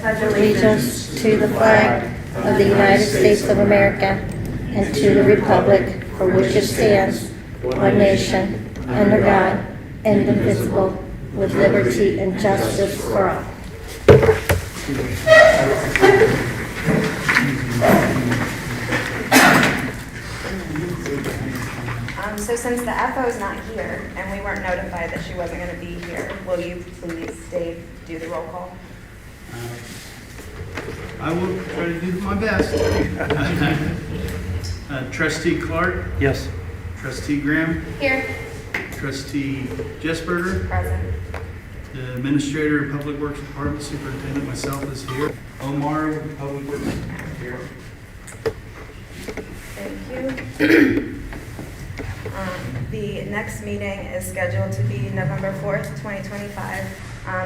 allegiance to the flag of the United States of America and to the republic for which it stands, one nation, under God, indivisible, with liberty and justice for all. So since the FO is not here and we weren't notified that she wasn't going to be here, will you please stay, do the roll call? I will try to do my best. Trustee Clark, Yes. Trustee Graham, Here. Trustee Jesberger, Present. the Administrator of Public Works Department, Superintendent, myself is here. Omar, Public Works, here. Thank you. The next meeting is scheduled to be November 4th, 2025.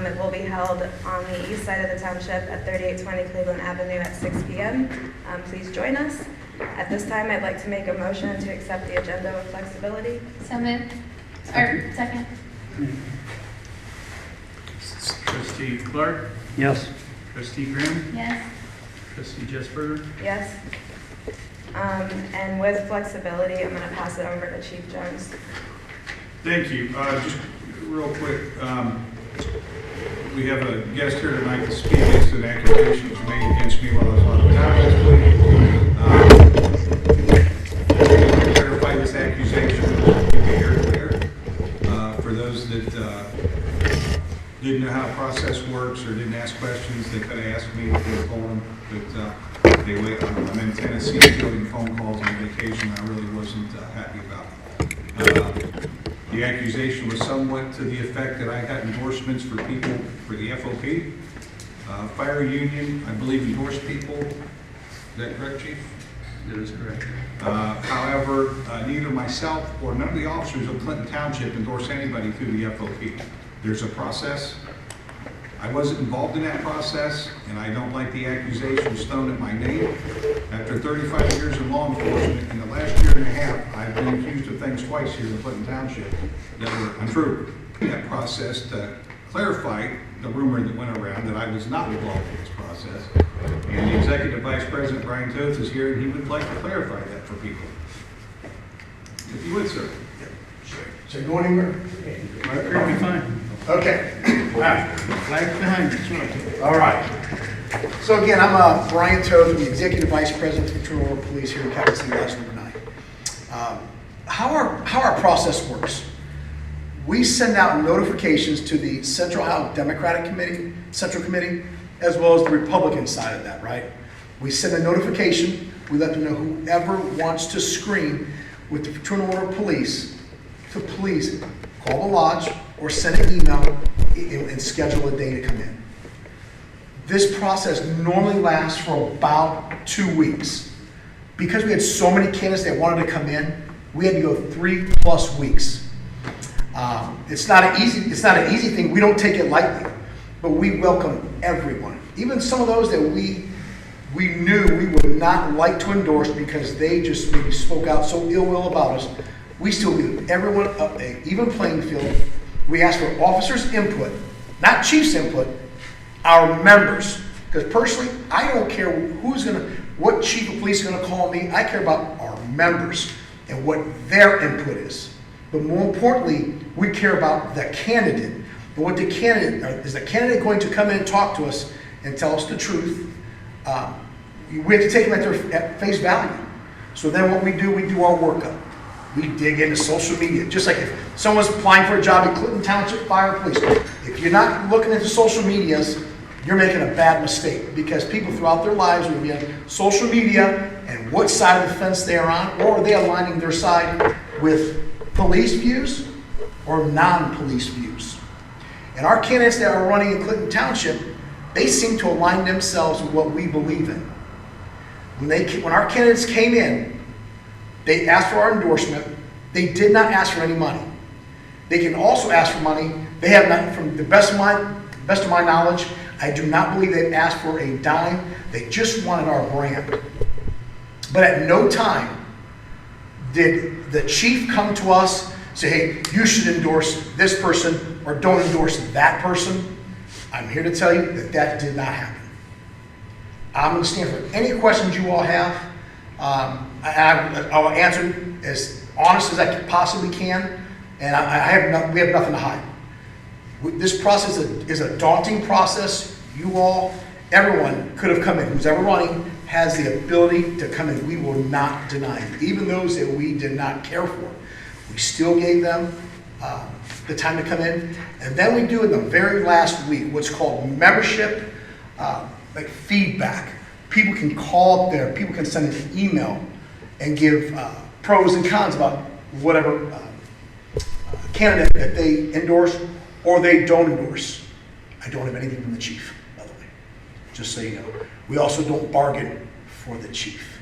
It will be held on the east side of the township at 3820 Cleveland Avenue at 6 p.m. Please join us. At this time, I'd like to make a motion to accept the agenda with flexibility. So moved. Or second. Trustee Clark, Yes. Trustee Graham, Yes. Trustee Jesberger. Yes. And with flexibility, I'm going to pass it over to Chief Jones. Thank you. Just real quick, we have a guest here tonight to speak against an accusation that was made against me while I was on the town last week. To clarify this accusation, to be very clear. For those that didn't know how the process works or didn't ask questions, they could have asked me if they told them. But I'm in Tennessee fielding phone calls on vacation. I really wasn't happy about it. The accusation was somewhat to the effect that I got endorsements for people for the FOP. Fire union, I believe, endorsed people. Is that correct, Chief? That is correct. However, neither myself or none of the officers of Clinton Township endorse anybody through the FOP. There's a process. I wasn't involved in that process, and I don't like the accusations thrown at my name. After 35 years in law enforcement, in the last year and a half, I've been accused of things twice here in Clinton Township that were untrue. In that process, to clarify the rumor that went around that I was not involved in this process, and the Executive Vice President, Brian Toth, is here, and he would like to clarify that for people. If you would, sir. So you go anywhere? Right here, we fine. Okay. All right. Flag behind you. All right. So again, I'm Brian Toth, the Executive Vice President of Patrol Police here in Capital City, Lodge number 9. How our process works. We send out notifications to the Central Ohio Democratic Committee, Central Committee, as well as the Republican side of that, right? We send a notification. We let them know whoever wants to screen with the Fraternal Order of Police to please call the lodge or send an email and schedule a day to come in. This process normally lasts for about 2 weeks. Because we had so many candidates that wanted to come in, we had to go 3+ weeks. It's not an easy thing. We don't take it lightly, but we welcome everyone. Even some of those that we knew we would not like to endorse because they just maybe spoke out so ill will about us. We still give everyone an even playing field. We ask for officers' input, not chief's input, our members. Because personally, I don't care what chief of police is going to call me. I care about our members and what their input is. But more importantly, we care about the candidate. And what the candidate, is the candidate going to come in and talk to us and tell us the truth? We have to take them at face value. So then what we do our workup. We dig into social media. Just like if someone's applying for a job at Clinton Township Fire Police, if you're not looking into social medias, you're making a bad mistake, because people throughout their lives will be on social media and what side of the fence they are on, or are they aligning their side with police views or non-police views. And our candidates that are running in Clinton Township, they seem to align themselves with what we believe in. When our candidates came in, they asked for our endorsement. They did not ask for any money. They can also ask for money. They have not, from the best of my knowledge, I do not believe they asked for a dime. They just wanted our brand. But at no time did the chief come to us, say, hey, you should endorse this person or don't endorse that person. I'm here to tell you that that did not happen. I'm going to stand for any questions you all have. I'll answer as honest as I possibly can, and we have nothing to hide. This process is a daunting process. You all, everyone could have come in. Who's ever running has the ability to come in. We will not deny it. Even those that we did not care for, we still gave them the time to come in. And then we do in the very last week what's called membership like feedback. People can call up there. People can send an email and give pros and cons about whatever candidate that they endorse or they don't endorse. I don't have anything from the chief, by the way, just so you know. We also don't bargain for the chief.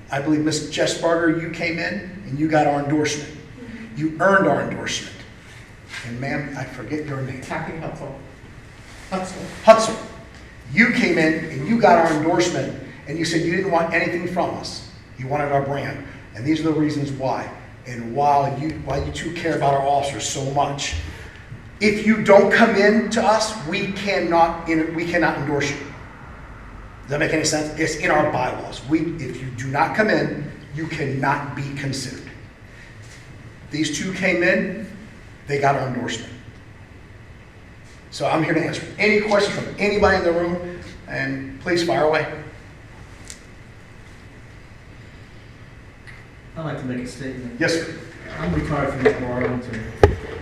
I believe Ms. Jess Barger, you came in and you got our endorsement. You earned our endorsement. And ma'am, I forget your name. Kathy Hutzel. Hudson. You came in and you got our endorsement and you said you didn't want anything from us. You wanted our brand. And these are the reasons why. And why you two care about our officers so much. If you don't come in to us, we cannot endorse you. Does that make any sense? It's in our bylaws. If you do not come in, you cannot be considered. These two came in, they got our endorsement. So I'm here to answer any questions from anybody in the room, and please fire away. I'd like to make a statement. Yes, sir. I'm retired from East Arlington,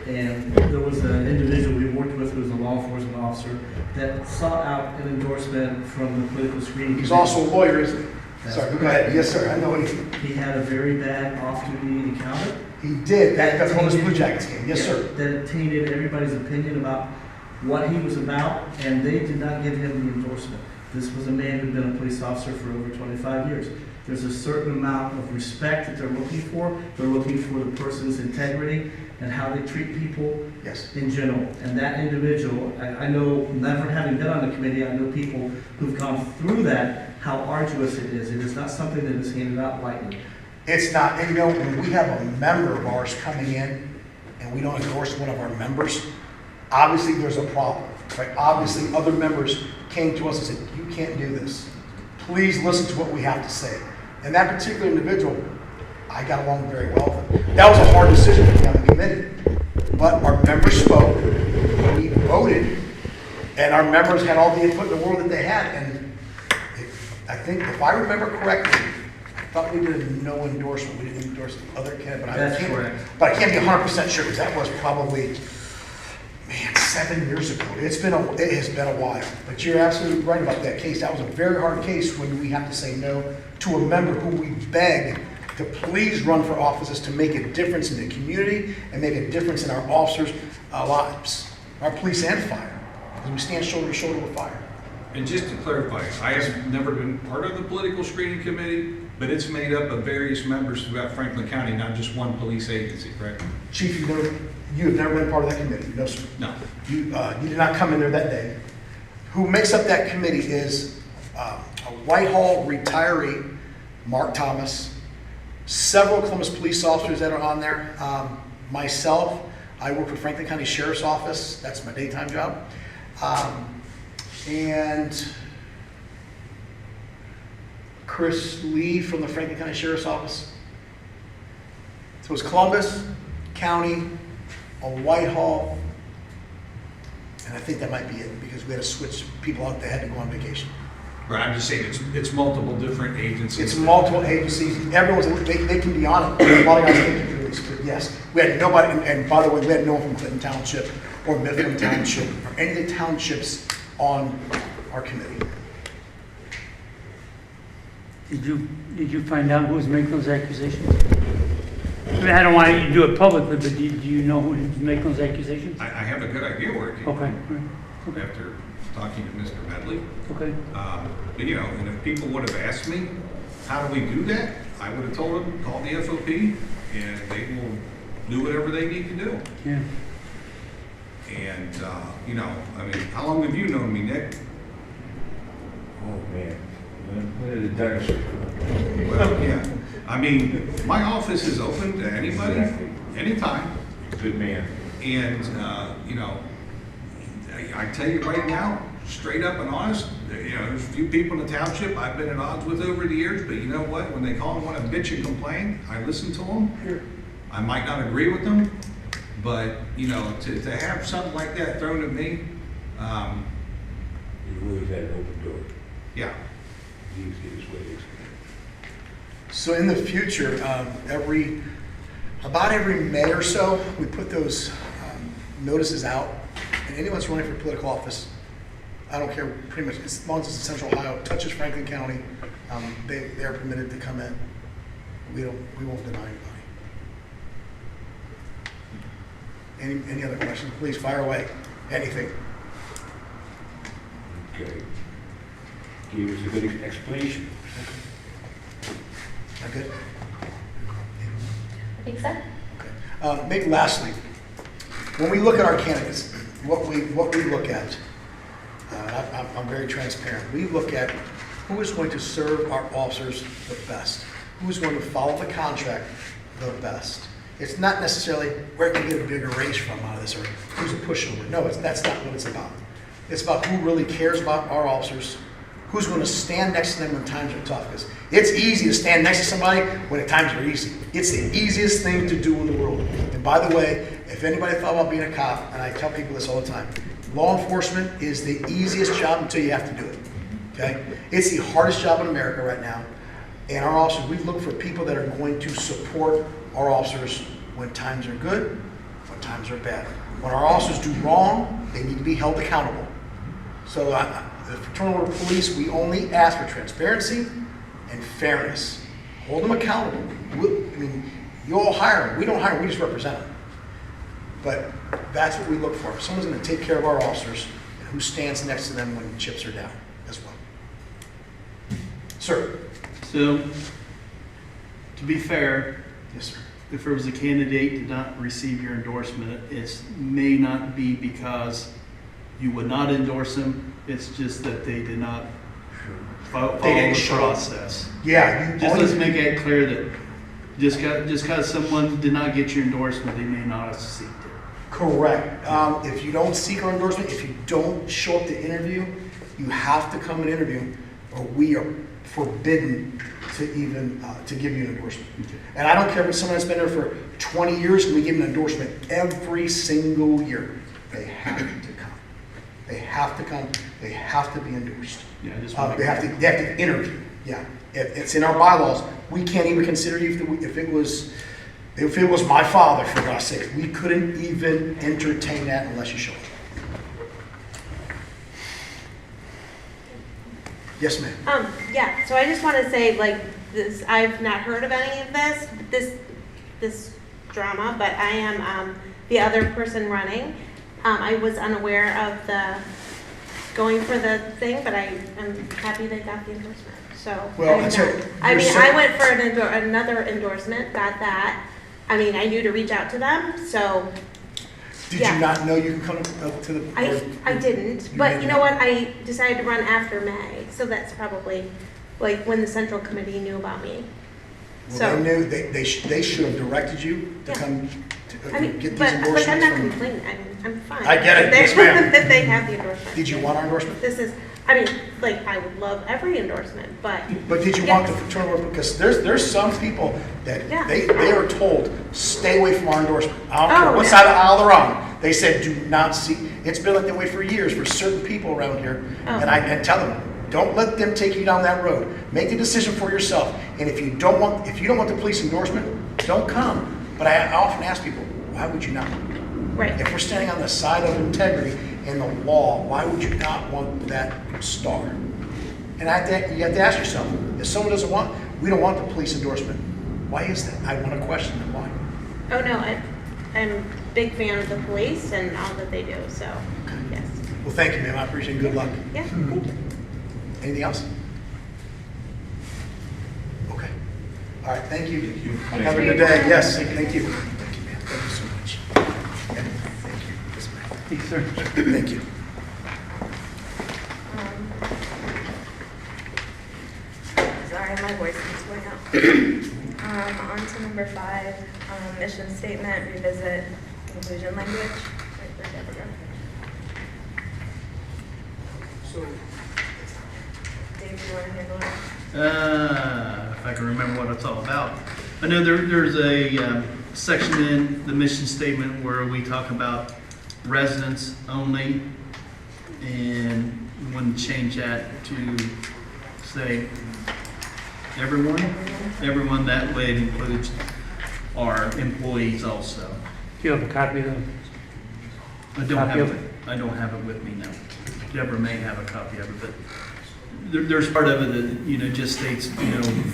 and there was an individual we worked with who was a law enforcement officer that sought out an endorsement from the political screening. He's committee. also a lawyer, isn't he? That's Sorry, go correct. ahead. Yes, sir. I know He had a very bad off-duty encounter. he did. That's when his Blue Jackets game. Yes, Yeah, sir. That tainted everybody's opinion about what he was about, and they did not give him the endorsement. This was a man who'd been a police officer for over 25 years. There's a certain amount of respect that they're looking for. They're looking for the person's integrity and how they treat people Yes. in general. And that individual, I know, never having been on the committee, I know people who've gone through that, how arduous it is. It is not something that is handed out lightly. It's not, and you know, when we have a member of ours coming in and we don't endorse one of our members, obviously there's a problem, right? Obviously other members came to us and said, you can't do this. Please listen to what we have to say. And that particular individual, I got along very well with him. That was a hard decision for the committee. But our members spoke, we voted, and our members had all the input in the world that they had. And I think, if I remember correctly, I thought we did a no endorsement. We didn't endorse the other candidate, That's correct. But I can't be 100% sure because that was probably, 7 years ago. It has been a while. But you're absolutely right about that case. That was a very hard case when we have to say no to a member who we beg to please run for offices to make a difference in the community and make a difference in our officers' lives, our police and fire, because we stand shoulder to shoulder with fire. And just to clarify, I have never been part of the political screening committee, but it's made up of various members throughout Franklin County, not just one police agency, correct? Chief, you have never been part of that committee, no, sir. No. You did not come in there that day. Who makes up that committee is a Whitehall retiree, Mark Thomas, several Columbus police officers that are on there, myself, I work for Franklin County Sheriff's Office, that's my daytime job, and Chris Lee from the Franklin County Sheriff's Office. So it's Columbus County, a Whitehall, and I think that might be it because we had to switch people out that had to go on vacation. Right, I'm just saying, it's multiple different agencies. It's multiple agencies. They can be on it. A lot of guys think it's released, but yes, we had nobody. And by the way, we had no one from Clinton Township or Mifflin Township or any of the townships on our committee. Did you find out who was making those accusations? I mean, I don't want you to do it publicly, but do you know who was making those accusations? I have a good idea where it came Okay, from all right. after talking to Mr. Medley. Okay. But, you know, and if people would have asked me, how do we do that? I would have told them, call the FOP, and they will do whatever they need to do. Yeah. And, you know, I mean, how long have you known me, Nick? Oh, man. When did the dinosaurs come? Well, yeah. I mean, my office is open to anybody, Exactly. anytime. Good man. And, you know, I tell you right now, straight up and honest. You know, there's a few people in the township I've been at odds with over the years, but you know what? When they call and want to bitch and complain, I listen to them. I might not agree with them, but, you know, to have something like that thrown at me, You've always had an open door. yeah. Easiest way to explain So in the future, about every May or so, we put those notices out, and anyone that's running for political office, I don't care, pretty much, as long as it's in Central Ohio, touches Franklin County, they're permitted to come in. We won't deny anybody. Any other questions? Please fire away. Anything. it. Okay. Give us a good explanation. Not good? I think so. Okay. Maybe lastly, when we look at our candidates, what we look at, I'm very transparent. We look at who is going to serve our officers the best, who is going to follow the contract the best. It's not necessarily where can we get a bigger raise from out of this, or who's a pushover. No, that's not what it's about. It's about who really cares about our officers, who's going to stand next to them when times are tough. Because it's easy to stand next to somebody when the times are easy. It's the easiest thing to do in the world. And by the way, if anybody thought about being a cop, and I tell people this all the time, law enforcement is the easiest job until you have to do it. Okay? It's the hardest job in America right now. And our officers, we look for people that are going to support our officers when times are good, when times are bad. When our officers do wrong, they need to be held accountable. So the Fraternal Order of Police, we only ask for transparency and fairness. Hold them accountable. You all hire them. We don't hire them, we just represent them. But that's what we look for. Someone's going to take care of our officers and who stands next to them when the chips are down as well. Sir. So, to be fair, Yes, sir. if there was a candidate did not receive your endorsement, it may not be because you would not endorse them. It's just that they did not follow They didn't the show up. process. Yeah, Just let's make it clear that just because someone did not get your endorsement, they may not have seeked it. correct. If you don't seek our endorsement, if you don't show up to interview, you have to come and interview, or we are forbidden to even to give you an endorsement. Okay. And I don't care if someone that's been there for 20 years, and we give them an endorsement every single year. They have to come. They have to come. They have to be endorsed. Yeah, I just They have to interview. Yeah, it's in our bylaws. We can't even consider you if it was my father, for God's sake. We couldn't even entertain that unless you show up. Yes, ma'am. Yeah, so I just want to say, like, this, I've not heard of any of this drama, but I am the other person running. I was unaware of the going for the thing, but I am happy they got the endorsement. So, Well, I'm that's not- it. I You're mean, so- I went for another endorsement, got that. I mean, I knew to reach out to them, so Did yeah. you not know you can come up to the? I didn't, but you know what, I decided to run after May, so that's probably like when the central committee knew about me. Well, So, they knew they should have directed you to Yeah. come to I mean, get these but endorsements. like, I'm not from- complaining, I'm fine. I get it. They- Yes, ma'am. That they have the endorsement. Did you want our endorsement? This is, I mean, like, I would love every endorsement, but. But did you Yeah. want the fraternal order? Because there's some people that Yeah. they are told, stay away from our endorsement. I don't care Oh, what yeah. side of the aisle they're on. They said, do not see, it's been like that way for years for certain people around here. Oh. And I tell them, don't let them take you down that road. Make the decision for yourself. And if you don't want the police endorsement, don't come. But I often ask people, why would you not? Right. If we're standing on the side of integrity and the law, why would you not want that star? And you have to ask yourself, if someone doesn't want, we don't want the police endorsement. Why is that? I want to question them. Why? Oh, no, I'm a big fan of the police and all that they do, so, yes. Well, thank you, ma'am. I appreciate it. Good luck. Yeah, thank you. Anything else? Okay. All right. Thank you. Thank you. Have a good day. Yes. Thank you. Thank you, ma'am. Thank you so much. Okay. Thank you. Yes, ma'am. Thank you, sir. Thank you. Sorry, my voice is going out. On to number 5, mission statement, revisit inclusion language. Right there, Deborah. Dave, do you want to handle it? If I can remember what it's all about. I know there's a section in the mission statement where we talk about residents only, and we want to change that to say everyone. Everyone, that way it includes our employees also. Do you have a copy of the? I don't Copy have of it. I don't have it with me now. Deborah may have a copy of it, but there's part of it that, just states,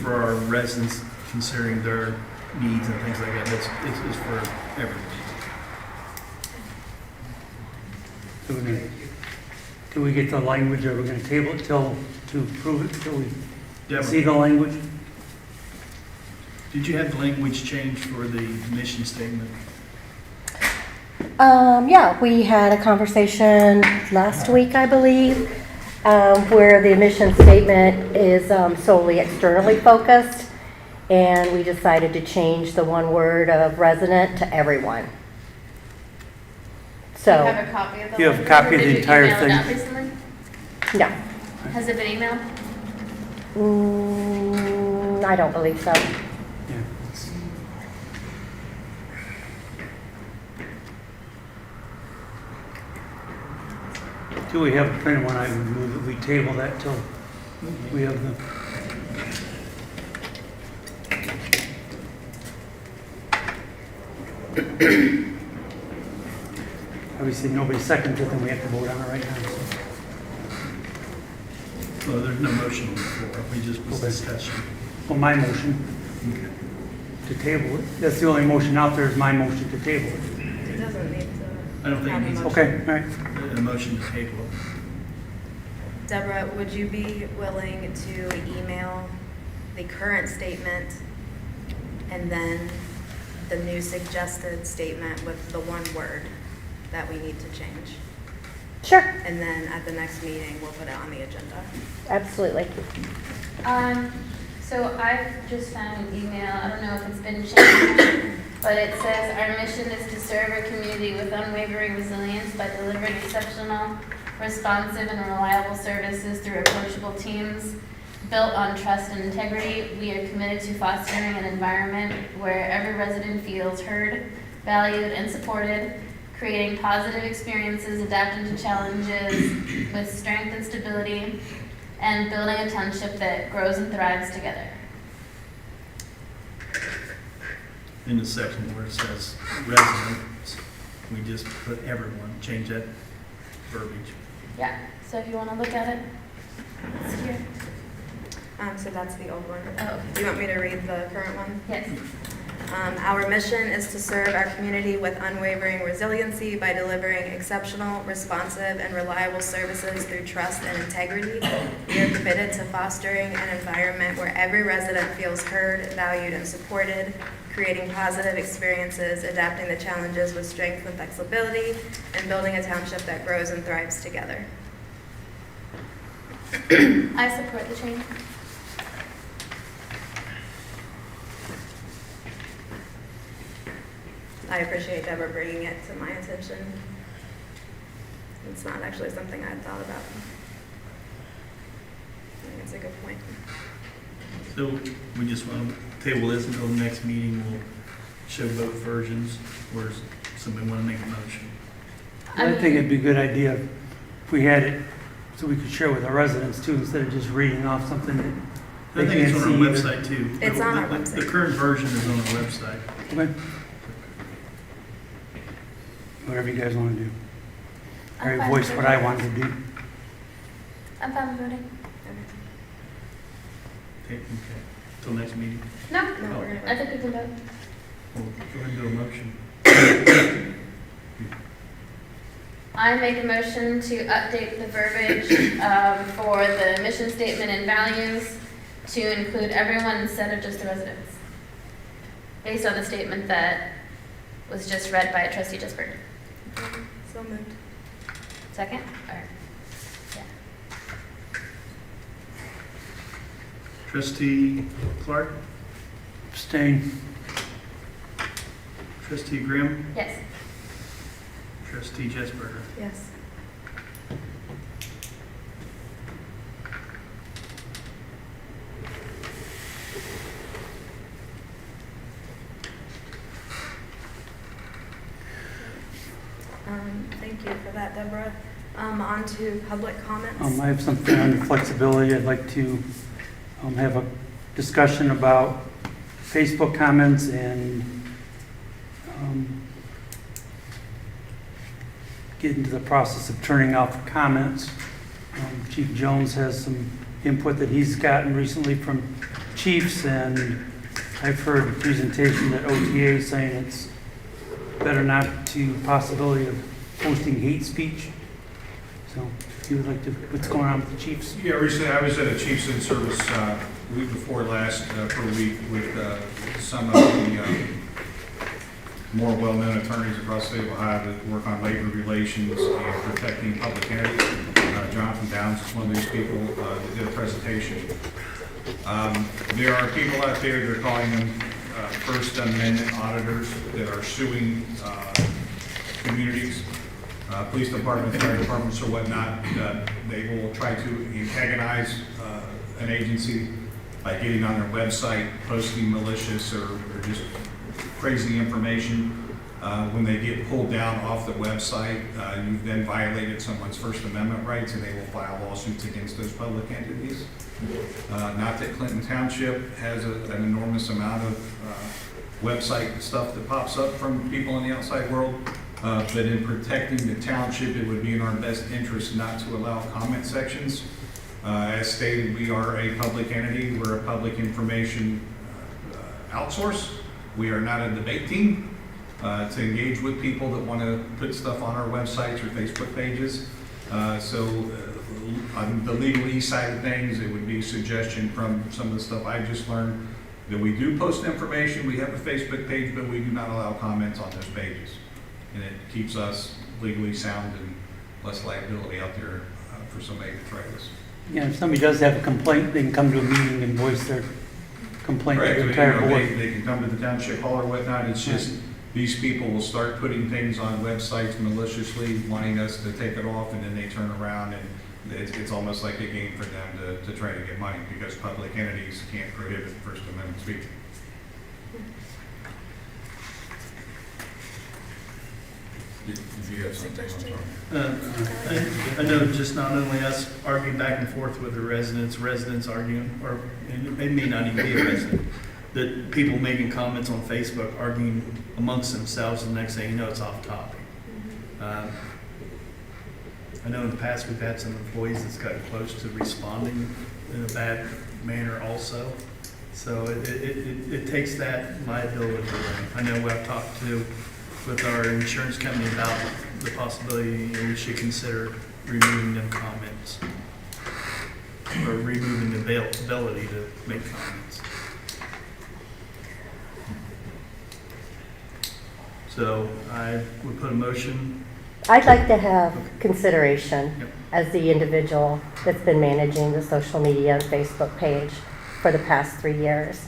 for our residents, considering their needs and things like that. It's for everyone. So we're gonna, till we get the language, or we're gonna table it to approve it, till we see Deborah, the language? did you have the language change for the mission statement? Yeah, we had a conversation last week, I believe, where the mission statement is solely externally focused, and we decided to change the one word of resident to everyone. Do you So, have a copy of the Do you have a language, copy or of the did you entire email it thing? out recently? no, Has it been emailed? I don't believe so. Yeah. Till we have a printed one, I would move that we table that till we have the. Obviously, nobody seconds it, then we have to vote on it right now. So. Well, there's no motion on the floor. We just was Okay. discussion. Well, my motion to table it, that's the only motion out there is my motion to table it. It doesn't need to. I don't think it have a needs- motion. Okay, all right. A motion to table it. Deborah, would you be willing to email the current statement and then the new suggested statement with the one word that we need to change? Sure, And then at the next meeting, we'll put it on the agenda. absolutely. So I've just found an email, I don't know if it's been changed, but it says, "Our mission is to serve our community with unwavering resilience by delivering exceptional, responsive, and reliable services through approachable teams built on trust and integrity. We are committed to fostering an environment where every resident feels heard, valued, and supported, creating positive experiences, adapting to challenges with strength and stability, and building a township that grows and thrives together." In the section where it says residents, we just put everyone, change that verbiage. Yeah, so if you want to look at it, it's here. So that's the old one. Oh, okay. Do you want me to read the current one? Yes. Our mission is to serve our community with unwavering resiliency by delivering exceptional, responsive, and reliable services through trust and integrity. We are committed to fostering an environment where every resident feels heard, valued, and supported, creating positive experiences, adapting to challenges with strength and flexibility, and building a township that grows and thrives together. I support the change. I appreciate Deborah bringing it to my attention. It's not actually something I'd thought about. I think it's a good point. So we just want to table this until the next meeting. We'll show both versions, or does somebody want to make a motion? I think it'd be a good idea if we had it so we could share with our residents too, instead of just reading off something that I they think it's can't on see our either. website too. It's on our The website. current version is on our website. Okay. Whatever you guys want to do. I I'm already fine voiced with what it. I wanted to do. I'm fine with voting. Okay, till next meeting. No, No, we're I gonna. think we can vote. We'll go ahead and do a motion. I make a motion to update the verbiage for the mission statement and values to include everyone instead of just the residents, based on the statement that was just read by Trustee Jesper. So moved. Second? Or, yeah. Trustee Clark, Abstain. Trustee Grimm, Yes. Trustee Jesberger. Yes. Thank you for that, Deborah. On to public comments. I have something on flexibility. I'd like to have a discussion about Facebook comments and get into the process of turning off comments. Chief Jones has some input that he's gotten recently from chiefs, and I've heard a presentation that OTA is saying it's better not to possibility of posting hate speech. So if you would like to, what's going on with the chiefs? Yeah, recently I was at a Chiefs in Service week before last for a week with some of the more well-known attorneys across the state of Ohio that work on labor relations and protecting public entities. Jonathan Downs is one of these people that did a presentation. There are people out there that are calling them First Amendment auditors that are suing communities, police departments, fire departments, or whatnot. They will try to antagonize an agency by getting on their website, posting malicious or just crazy information. When they get pulled down off the website, you've then violated someone's First Amendment rights, and they will file lawsuits against those public entities. Not that Clinton Township has an enormous amount of website stuff that pops up from people in the outside world, but in protecting the township, it would be in our best interest not to allow comment sections. As stated, we are a public entity. We're a public information outsource. We are not a debate team to engage with people that want to put stuff on our websites or Facebook pages. On the legalese side of things, it would be a suggestion from some of the stuff I just learned that we do post information. We have a Facebook page, but we do not allow comments on those pages. And it keeps us legally sound and less liability out there for somebody to try this. Yeah, if somebody does have a complaint, they can come to a meeting and voice their complaint to the entire board. They can come to the township hall or whatnot. It's just these people will start putting things on websites maliciously, wanting us to take it off, and then they turn around and it's almost like a game for them to try to get money because public entities can't prohibit First Amendment speech. Did you have something? I know just not only us arguing back and forth with the residents arguing, or it may not even be a resident, that people making comments on Facebook arguing amongst themselves, and the next thing you know, it's off topic. I know in the past we've had some employees that's gotten close to responding in a bad manner also. So it takes that liability away. I know I've talked with our insurance company about the possibility we should consider removing them comments or removing the ability to make comments. So I would put a motion. I'd like to have consideration Yep. as the individual that's been managing the social media and Facebook page for the past 3 years.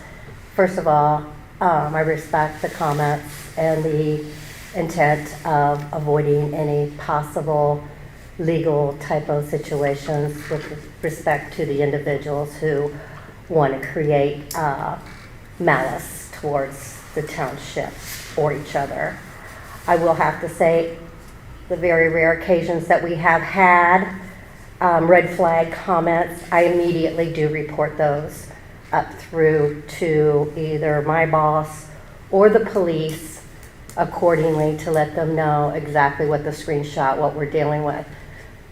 First of all, I respect the comments and the intent of avoiding any possible legal typo situations with respect to the individuals who want to create malice towards the township or each other. I will have to say, the very rare occasions that we have had red flag comments, I immediately do report those up through to either my boss or the police accordingly to let them know exactly what the screenshot, what we're dealing with.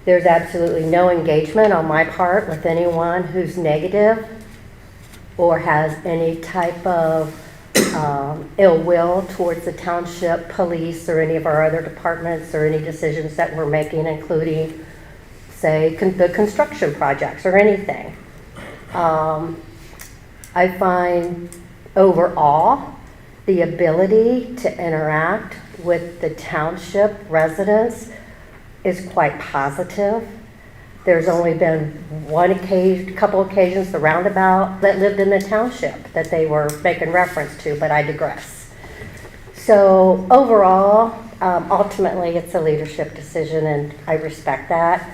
There's absolutely no engagement on my part with anyone who's negative or has any type of ill will towards the township, police, or any of our other departments, or any decisions that we're making, including, say, the construction projects or anything. I find overall the ability to interact with the township residents is quite positive. There's only been couple occasions, the roundabout, that lived in the township that they were making reference to, but I digress. So overall, ultimately, it's a leadership decision, and I respect that.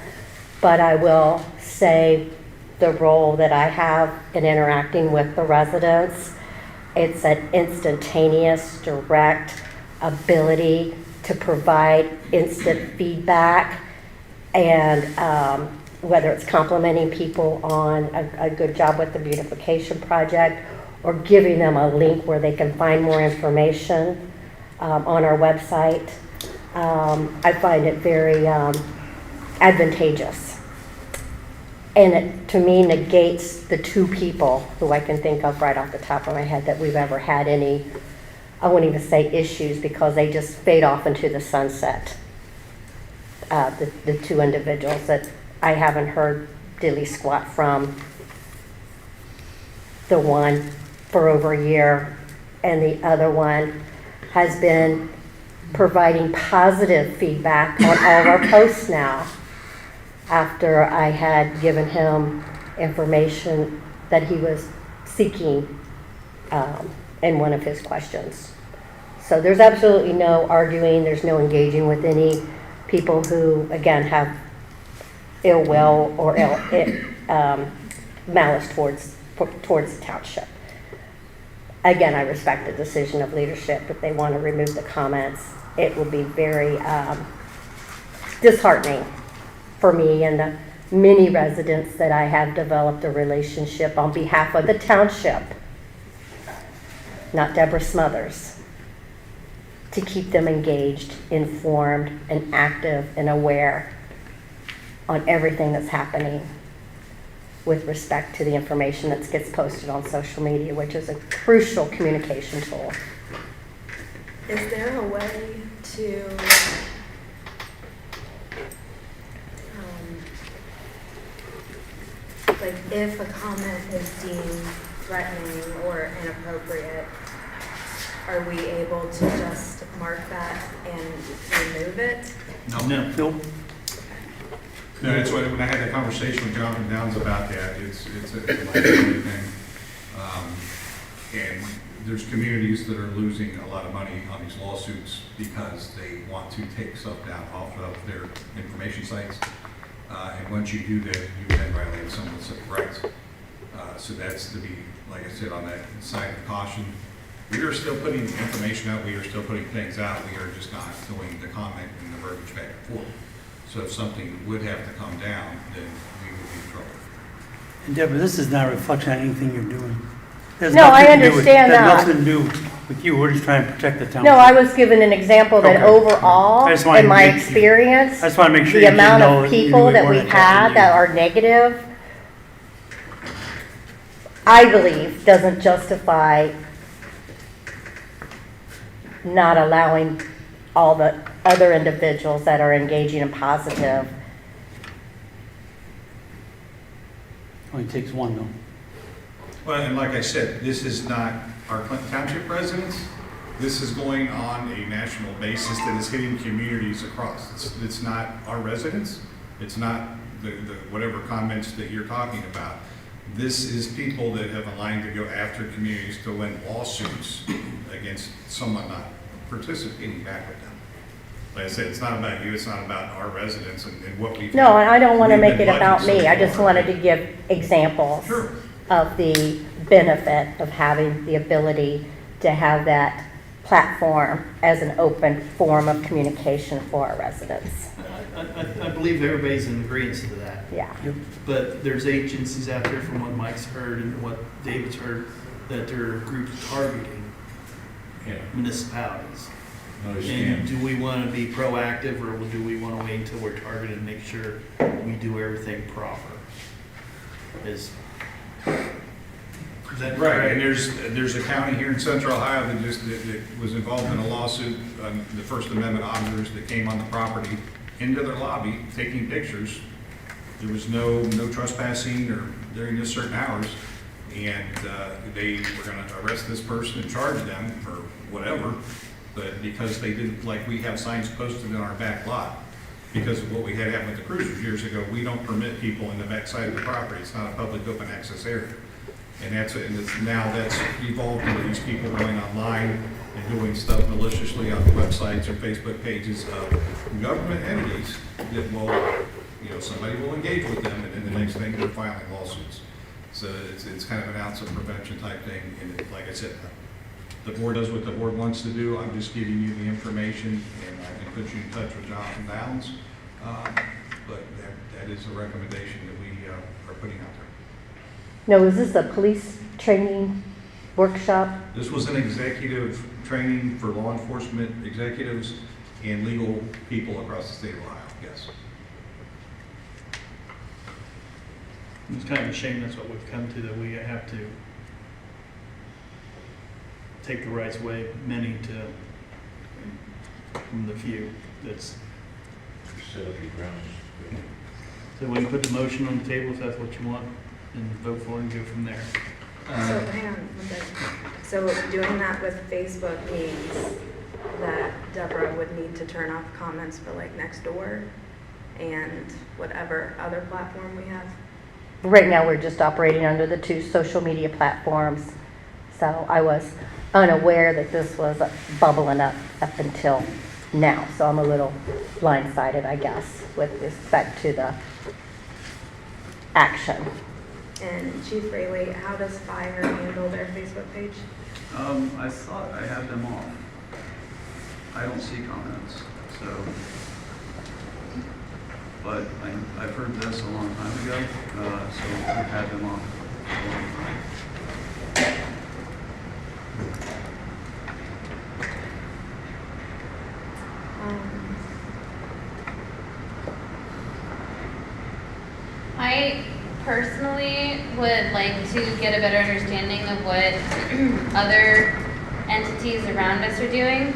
But I will say the role that I have in interacting with the residents, it's an instantaneous, direct ability to provide instant feedback, and whether it's complimenting people on a good job with the beautification project, or giving them a link where they can find more information on our website. I find it very advantageous. And it, to me, negates the two people who I can think of right off the top of my head that we've ever had any, I won't even say issues, because they just fade off into the sunset. The two individuals that I haven't heard diddly squat from. The one for over a year, and the other one has been providing positive feedback on all of our posts now, after I had given him information that he was seeking in one of his questions. So there's absolutely no arguing, there's no engaging with any people who, again, have ill will or malice towards the township. Again, I respect the decision of leadership. If they want to remove the comments, it would be very disheartening for me and the many residents that I have developed a relationship on behalf of the township, not Deborah Smothers, to keep them engaged, informed, and active and aware on everything that's happening with respect to the information that gets posted on social media, which is a crucial communication tool. Is there a way to like, if a comment is deemed threatening or inappropriate, are we able to just mark that and remove it? No. Phil? No, that's why when I had that conversation with Jonathan Downs about that, it's a liability thing. And there's communities that are losing a lot of money on these lawsuits because they want to take stuff down off of their information sites. And once you do that, you then violate someone's civil rights. So that's to be, like I said, on that side of caution. We are still putting information out, we are still putting things out, we are just not doing the comment and the verbiage back and forth. So if something would have to come down, then we would be in trouble. And Deborah, this is not a reflection on anything you're doing. It has No, I nothing to do with- understand it has that. nothing to do with you, we're just trying to protect the town. No, I was given an example that Okay. overall, I just wanted in to my make- experience, I just want to make sure the you didn't amount know of that you people that weren't we've had attacking that you. are negative, I believe, doesn't justify not allowing all the other individuals that are engaging in positive. Only takes one though. Well, and like I said, this is not our Clinton Township residents. This is going on a national basis that is hitting communities across. It's not our residents. It's not the whatever comments that you're talking about. This is people that have aligned to go after communities to win lawsuits against someone not participating back with them. Like I said, it's not about you, it's not about our residents and what we've. No, and I don't want to we've make been it about budgeting so me. I just far. wanted to give examples Sure. of the benefit of having the ability to have that platform as an open form of communication for our residents. I believe everybody's in agreement to that. Yeah. But there's agencies out there, from what Mike's heard and what David's heard, that there are groups targeting Yeah. municipalities. No, you And can't. do we want to be proactive, or do we want to wait until we're targeted and make sure we do everything proper? Is that Right, and correct? there's a county here in central Ohio that that was involved in a lawsuit, the First Amendment auditors that came on the property into their lobby taking pictures. There was no trespassing or during this certain hours, and they were gonna arrest this person and charge them for whatever, but because they didn't, like, we have signs posted in our back lot, because of what we had happen with the cruisers years ago, we don't permit people in the back side of the property, it's not a public open access area. And now that's evolved into these people going online and doing stuff maliciously on the websites or Facebook pages of government entities that will, somebody will engage with them, and then the next thing they're filing lawsuits. So it's kind of an ounce of prevention type thing, and like I said, the board does what the board wants to do. I'm just giving you the information, and I can put you in touch with Jonathan Downs. But that is a recommendation that we are putting out there. No, is this a police training workshop? This was an executive training for law enforcement executives and legal people across the state of Ohio, yes. It's kind of a shame that's what we've come to, that we have to take the rights away, many from the few. That's, Set up your grounds. so we can put the motion on the table if that's what you want, and vote for it and go from there. So hang on one second. So doing that with Facebook means that Deborah would need to turn off comments for like Nextdoor and whatever other platform we have. Right now, we're just operating under the 2 social media platforms. So I was unaware that this was bubbling up until now. So I'm a little blindsided, I guess, with respect to the action. And Chief Rayleigh, how does Fire handle their Facebook page? I thought I had them off. I don't see comments, so. But I've heard this a long time ago, so we've had them off a long time. I personally would like to get a better understanding of what other entities around us are doing.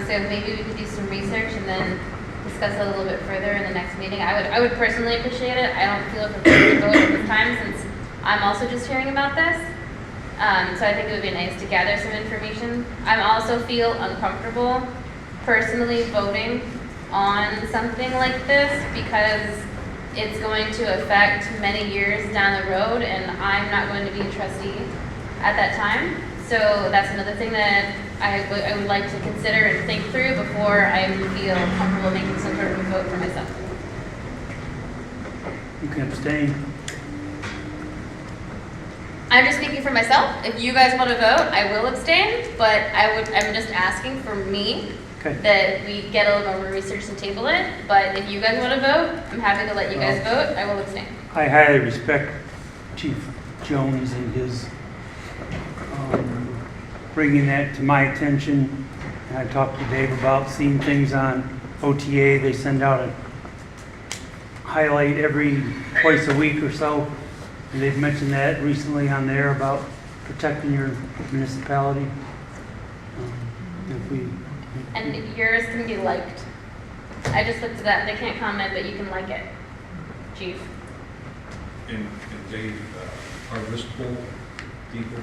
So maybe we could do some research and then discuss it a little bit further in the next meeting. I would personally appreciate it. I don't feel prepared to vote at this time since I'm also just hearing about this. So I think it would be nice to gather some information. I also feel uncomfortable personally voting on something like this because it's going to affect many years down the road, and I'm not going to be a trustee at that time. So that's another thing that I would like to consider and think through before I feel comfortable making some sort of a vote for myself. You can abstain. I'm just speaking for myself. If you guys want to vote, I will abstain, but I'm just asking for me Okay. that we get a little more research and table it. But if you guys want to vote, I'm happy to let you guys vote. I will abstain. I highly respect Chief Jones and his bringing that to my attention. And I talked to Dave about seeing things on OTA. They send out a highlight every twice a week or so. And they've mentioned that recently on there about protecting your municipality. If we, And yours can be liked. I just looked at that. They can't comment, but you can like it, Chief. And Dave, our risk pool people,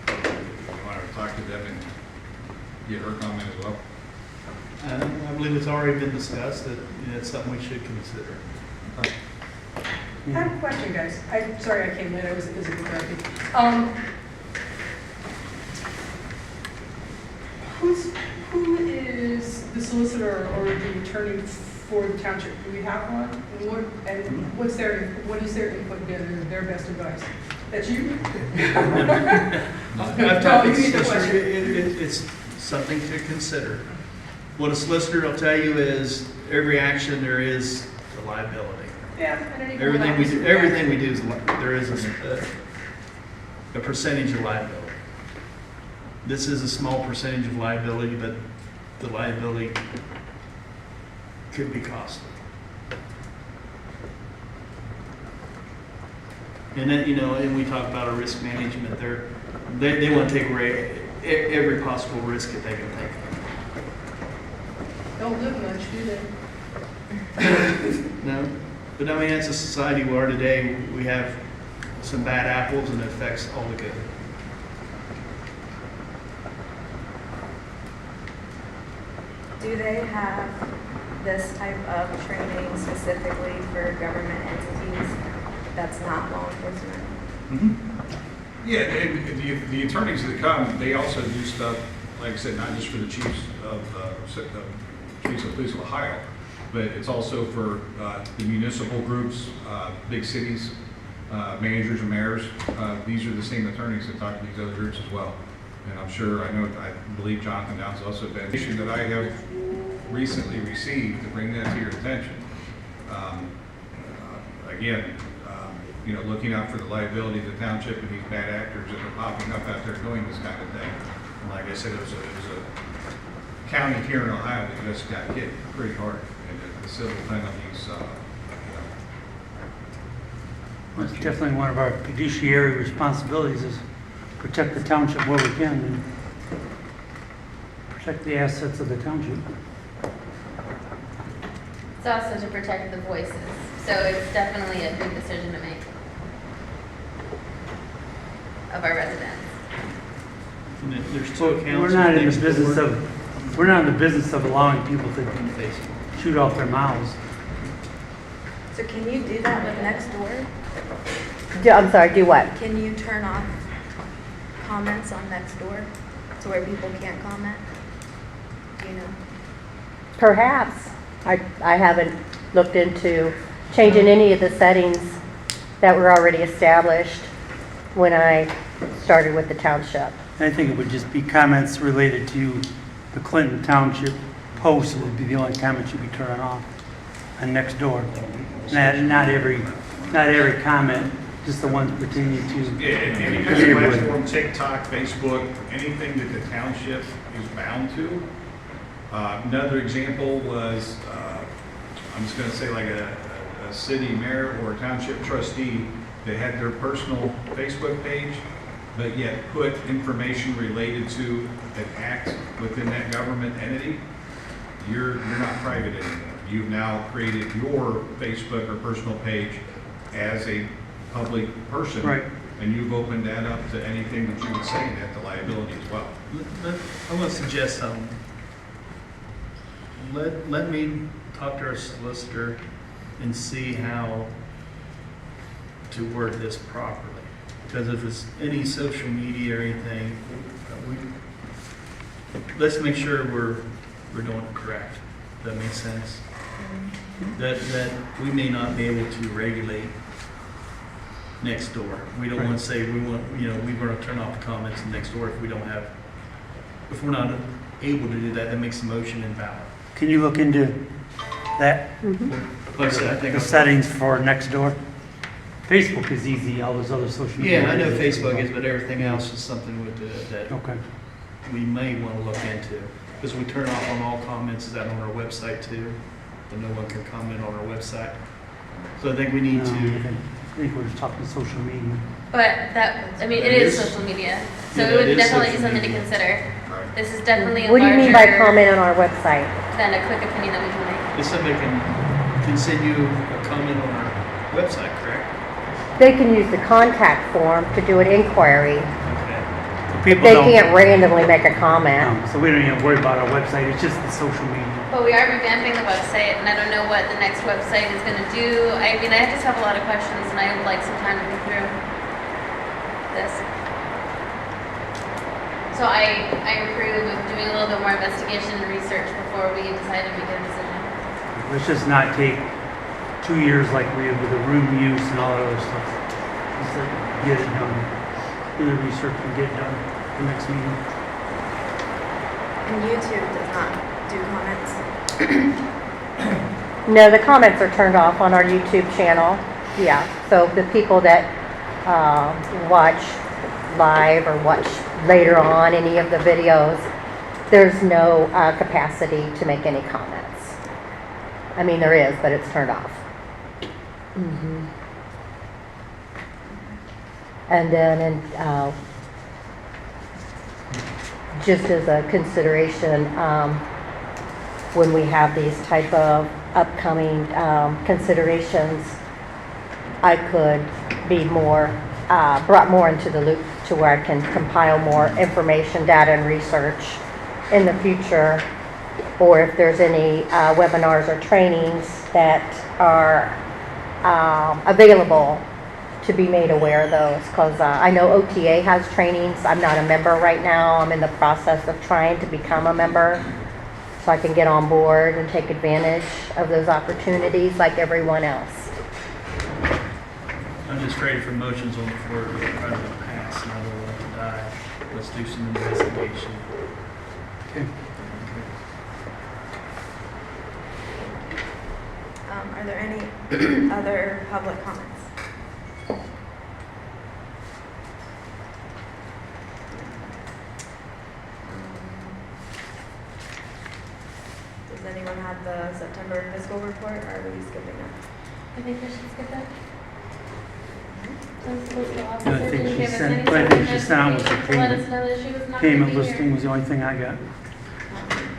you want to talk to them and get her comment as well? I believe it's already been discussed that it's something we should consider. I have a question, guys. I'm sorry I came late. I was physically therapy. Who is the solicitor or the attorney for the township? Do we have one? And what is their input, their best advice? That's you? I've talked to the solicitor. It's something to consider. What a solicitor will tell you is every action there is a liability. Yeah. I don't even Everything we do is there is a percentage of liability. This is a small percentage of liability, but the liability could be costly. And then, and we talk about a risk management. They want to take every possible risk that they can take. Don't live much, do they? No, but I mean, it's a society we are today. We have some bad apples, and it affects all the good. Do they have this type of training specifically for government entities that's not law enforcement? Mm-hmm. Yeah, and the attorneys that come, they also do stuff, like I said, not just for the chiefs of police of Ohio, but it's also for the municipal groups, big cities, managers and mayors. These are the same attorneys that talk to these other groups as well. and I'm sure, I believe Jonathan Downs also been, an issue that I have recently received to bring that to your attention. Again, looking out for the liability of the township and these bad actors that are popping up out there doing this kind of thing. And like I said, it was a county here in Ohio that just got hit pretty hard, and the civil penalties, It's definitely one of our fiduciary responsibilities is protect the township where we can and protect the assets of the township. It's also to protect the voices, so it's definitely a big decision to make of our residents. And there's two accounts. We're not in next the business door. we're not in the business of allowing people to shoot off their mouths. So can you do that with Nextdoor? I'm sorry, do what? Can you turn off comments on Nextdoor to where people can't comment? Do you know? Perhaps. I haven't looked into changing any of the settings that were already established when I started with the township. I think it would just be comments related to the Clinton Township post would be the only comments you'd be turning off on Nextdoor. Not every comment, just the ones pertaining to. any kind of platform, TikTok, Facebook, anything that the township is bound to. Another example was, I'm just going to say like a city mayor or a township trustee that had their personal Facebook page, but yet put information related to an act within that government entity. You're not private anymore. You've now created your Facebook or personal page as a public person. Right. And you've opened that up to anything that you would say and have the liability as well. I want to suggest something. Let me talk to our solicitor and see how to word this properly. Because if it's any social media or anything, let's make sure we're doing it correct. That makes sense? That we may not be able to regulate next door. We don't want to say we want to turn off the comments next door if we're not able to do that. That makes the motion invalid. Can you look into that? Like I said, I think The settings for Nextdoor? Facebook is easy, all those other social media. yeah, I know Facebook is, but everything else is something that Okay. we may want to look into. Because we turn off on all comments, is that on our website too? So no one can comment on our website. So I think we need No, to, I think we're just talking social media. But it It is is. social media, so Yeah, it would it is definitely be social something to media. consider. Right. This is definitely a What do you mean by larger comment on our website? than a quick opinion that we can make. if somebody can send you a comment on our website, correct? They can use the contact form to do an inquiry. Okay. People They don't- can't randomly make a comment. So we don't even worry about our website, it's just the social media. But we are revamping the website, and I don't know what the next website is going to do. I mean, I just have a lot of questions, and I would like some time to go through this. So I approve of doing a little bit more investigation and research before we decide to make a decision. Let's just not take 2 years like we did with the room use and all that other stuff. Just get it done. Do the research and get it done the next meeting. And YouTube does not do comments. No, the comments are turned off on our YouTube channel. Yeah, so the people that watch live or watch later on any of the videos, there's no capacity to make any comments. I mean, there is, but it's turned off. And then, just as a consideration, when we have these type of upcoming considerations, I could be brought more into the loop to where I can compile more information, data, and research in the future, or if there's any webinars or trainings that are available to be made aware of those, because I know OTA has trainings. I'm not a member right now. I'm in the process of trying to become a member so I can get on board and take advantage of those opportunities like everyone else. I'm just ready for motions on the floor to try to pass, and I don't want it to die. let's do some investigation. Okay. Are there any other public comments? Does anyone have the September fiscal report, or are we skipping it? I think we should skip that. Since the fiscal The officer only thing didn't she give us sent, any the only sort of thing she sent out was the notification to let us know that she was not gonna Payment be here. listing was the only thing I got.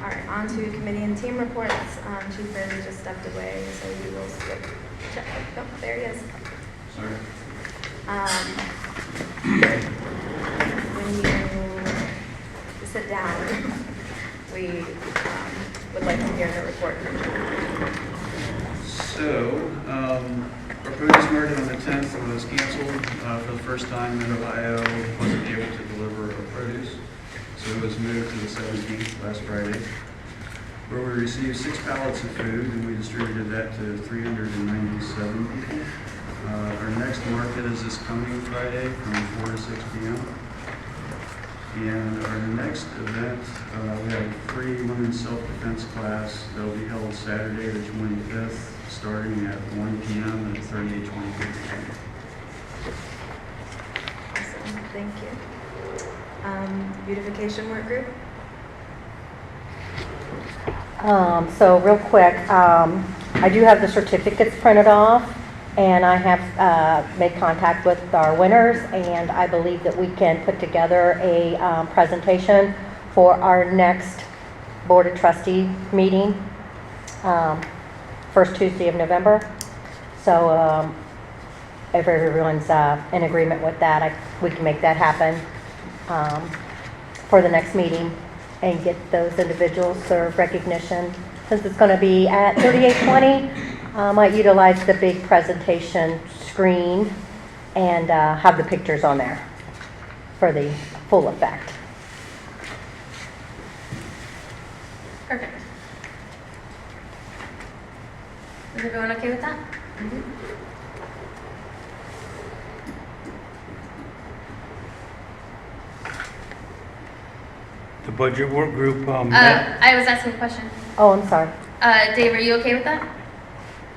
All right, on to committee and team reports. Chief Bailey just stepped away, so we will skip. Check. Oh, there he is. Sorry. When you sit down, we would like to hear the report from you. So, our produce market on the 10th was canceled for the first time in Ohio. Wasn't able to deliver our produce, so it was moved to the 17th, last Friday, where we received 6 pallets of food, and we distributed that to 397 people. Our next market is this coming Friday from 4 to 6 p.m. And our next event, we have a free women's self-defense class that will be held Saturday, the 25th, starting at 1 p.m. at 3822. Awesome, thank you. Beautification work group? So real quick, I do have the certificates printed off, and I have made contact with our winners, and I believe that we can put together a presentation for our next Board of Trustee meeting, first Tuesday of November. So if everyone's in agreement with that, we can make that happen for the next meeting and get those individuals their recognition. Since it's going to be at 3820, might utilize the big presentation screen and have the pictures on there for the full effect. Perfect. Is everyone okay with that? The budget work group met. I was asking a question. Oh, I'm sorry. Dave, are you okay with that?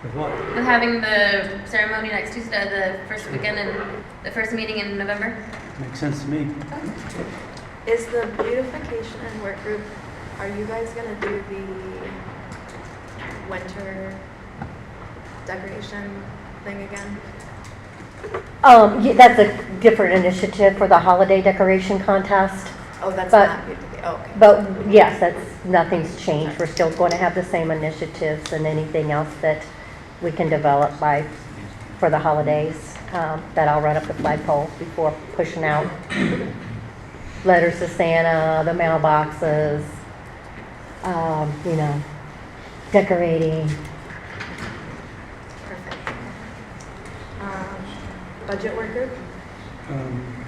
With what? With having the ceremony next Tuesday, the first weekend and the first meeting in November? Makes sense to me. Is the beautification and work group, are you guys gonna do the winter decoration thing again? Yeah, that's a different initiative for the holiday decoration contest. Oh, that's But- not beautification, oh, okay. But yes, nothing's changed. We're still going to have the same initiatives and anything else that we can develop for the holidays, that I'll run up the flagpole before pushing out letters to Santa, the mailboxes, decorating. Perfect. Budget work group?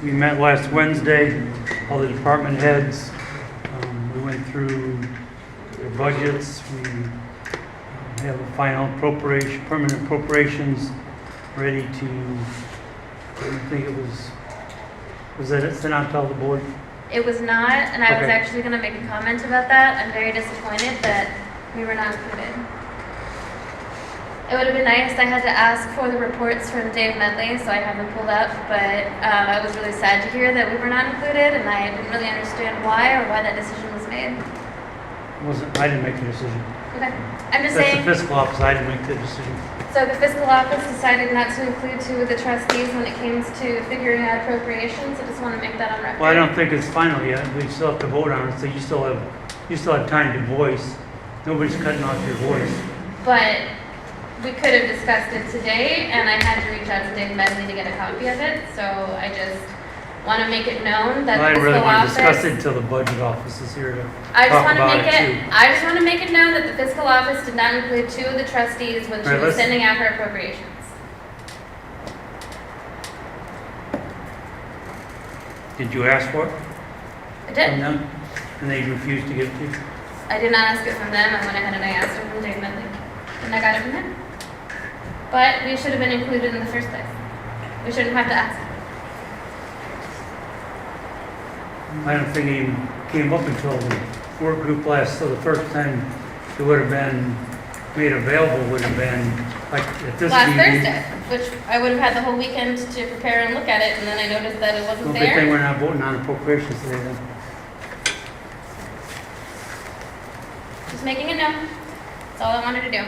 We met last Wednesday, all the department heads. We went through their budgets. We have a final permanent appropriations ready to, I think it was that it sent out to all the board? It was not, and I was Okay. actually going to make a comment about that. I'm very disappointed that we were not included. It would have been nice. I had to ask for the reports from Dave Medley, so I have them pulled up, but I was really sad to hear that we were not included, and I didn't really understand why or why that decision was made. I didn't make the decision. Okay. I'm just That's the saying, fiscal office, I didn't make the decision. so the fiscal office decided not to include two of the trustees when it came to figuring out appropriations. I just want to make that on record. Well, I don't think it's final yet. We still have to vote on it, so you still have time to voice. Nobody's cutting off your voice. But we could have discussed it today, and I had to reach out to Dave Medley to get a copy of it, so I just want to make it known that I the really fiscal want to discuss office... it until the budget office is here to I just talk want to about make it it, too. I just want to make it known that the fiscal office did not include two of the trustees when she Right, was let's- sending out her appropriations. Did you ask for it I from did. them? And they refused to give it to you? I did not ask it from them. I went ahead and I asked it from Dave Medley. And I got it from him. But we should have been included in the first place. We shouldn't have to ask. I don't think it even came up until the work group last, so the first time it would have been made available would have been like at this Last meeting. Thursday, which I would have had the whole weekend to prepare and look at it, and then I noticed that it wasn't Well, good thing there. we're not voting on appropriations today then. Just making it known. That's all I wanted to do.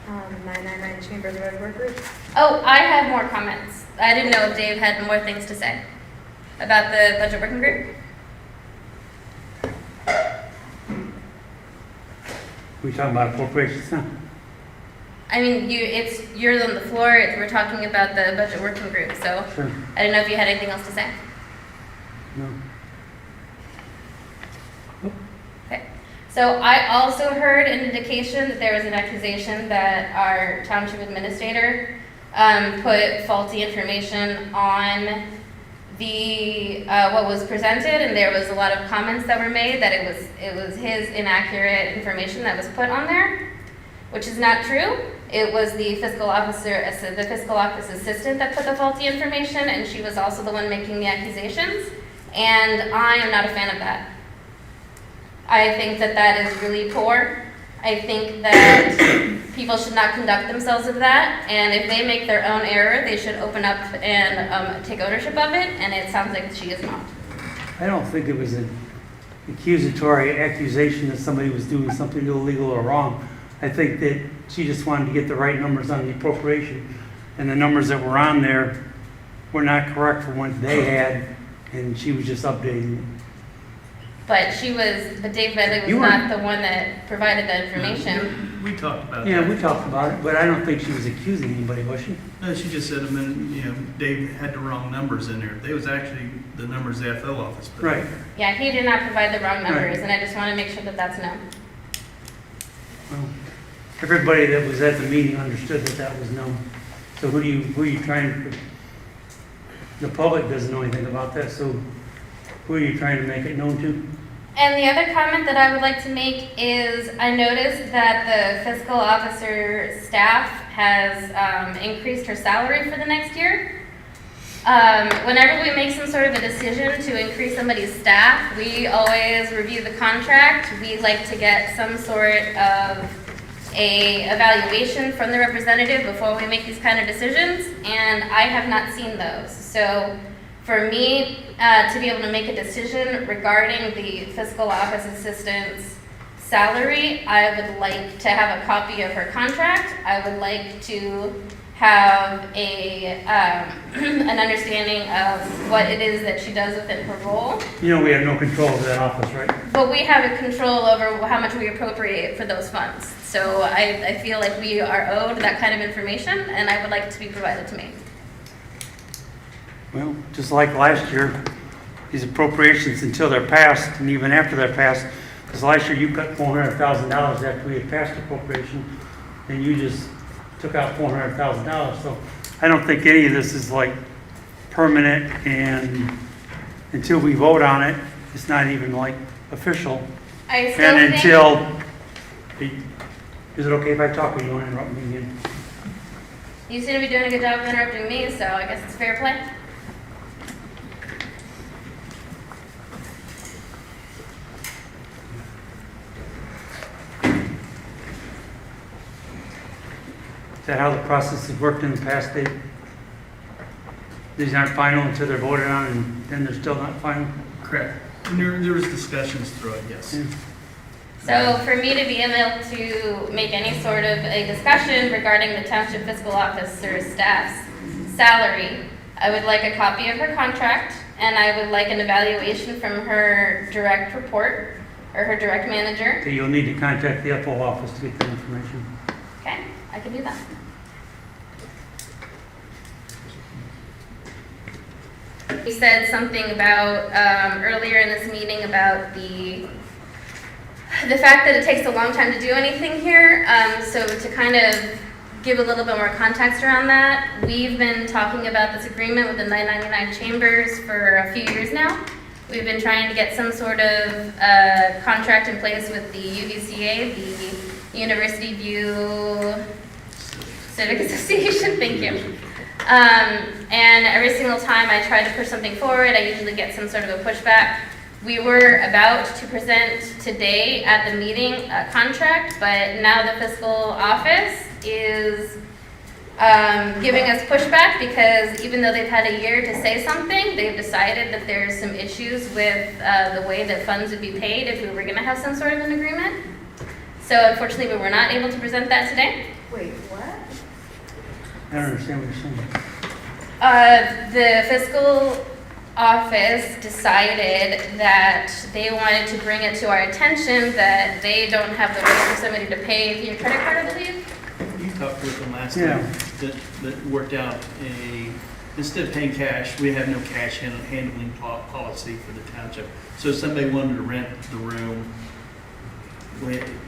Um, 999 Chambers Road Work Group. Oh, I have more comments. I didn't know if Dave had more things to say about the budget working group. We talking about appropriations now? I mean, you're on the floor. We're talking about the budget working group, so Sure. I didn't know if you had anything else to say. No. Okay. So I also heard an indication that there was an accusation that our township administrator put faulty information on the what was presented, and there was a lot of comments that were made that it was his inaccurate information that was put on there, which is not true. It was the fiscal office assistant that put the faulty information, and she was also the one making the accusations. And I am not a fan of that. I think that that is really poor. I think that people should not conduct themselves of that, and if they make their own error, they should open up and take ownership of it, and it sounds like she is not. I don't think it was an accusatory accusation that somebody was doing something illegal or wrong. I think that she just wanted to get the right numbers on the appropriation, and the numbers that were on there were not correct for what they had, and she was just updating it. But Dave Medley was You not the one that provided the information. We talked about Yeah, that. we talked about it, but I don't think she was accusing anybody, was she? No, she just said, Dave had the wrong numbers in there. They was actually the numbers the FO office put in Right. there. Yeah, he did not provide the wrong numbers, Right. and I just want to make sure that that's known. Well, everybody that was at the meeting understood that that was known. So who are you trying to, the public doesn't know anything about that, so who are you trying to make it known to? And the other comment that I would like to make is I noticed that the fiscal officer staff has increased her salary for the next year. Whenever we make some sort of a decision to increase somebody's staff, we always review the contract. We like to get some sort of a evaluation from the representative before we make these kind of decisions, and I have not seen those. So for me to be able to make a decision regarding the fiscal office assistant's salary, I would like to have a copy of her contract. I would like to have an understanding of what it is that she does within her role. You know we have no control over that office, right? But we have a control over how much we appropriate for those funds. So I feel like we are owed that kind of information, and I would like it to be provided to me. Well, just like last year, these appropriations until they're passed, and even after they're passed, because last year you cut $400,000 after we had passed appropriation, and you just took out $400,000. So I don't think any of this is like permanent, and until we vote on it, it's not even like official. I still And think, until, is it okay if I talk or you want to interrupt me again? you seem to be doing a good job of interrupting me, so I guess it's fair play. Is that how the process has worked in the past, Dave? These aren't final until they're voted on, and then they're still not final? Correct. And there was discussions through it, yes. Yeah. So for me to be able to make any sort of a discussion regarding the township fiscal officer staff's salary, I would like a copy of her contract, and I would like an evaluation from her direct report, or her direct manager. Okay, you'll need to contact the FO office to get that information. Okay, I can do that. You said something about, earlier in this meeting about the fact that it takes a long time to do anything here. So to kind of give a little bit more context around that, we've been talking about this agreement with the 999 Chambers for a few years now. We've been trying to get some sort of contract in place with the UVCA, the University View Civic Association, thank you. And every single time I try to push something forward, I usually get some sort of a pushback. We were about to present today at the meeting a contract, but now the fiscal office is giving us pushback because even though they've had a year to say something, they've decided that there's some issues with the way that funds would be paid if we were going to have some sort of an agreement. So unfortunately, we were not able to present that today. Wait, what? I don't understand what you're saying. The fiscal office decided that they wanted to bring it to our attention that they don't have the way for somebody to pay via credit card, I believe. You talked with them last Yeah. time, that worked out instead of paying cash, we have no cash handling policy for the township. So if somebody wanted to rent the room,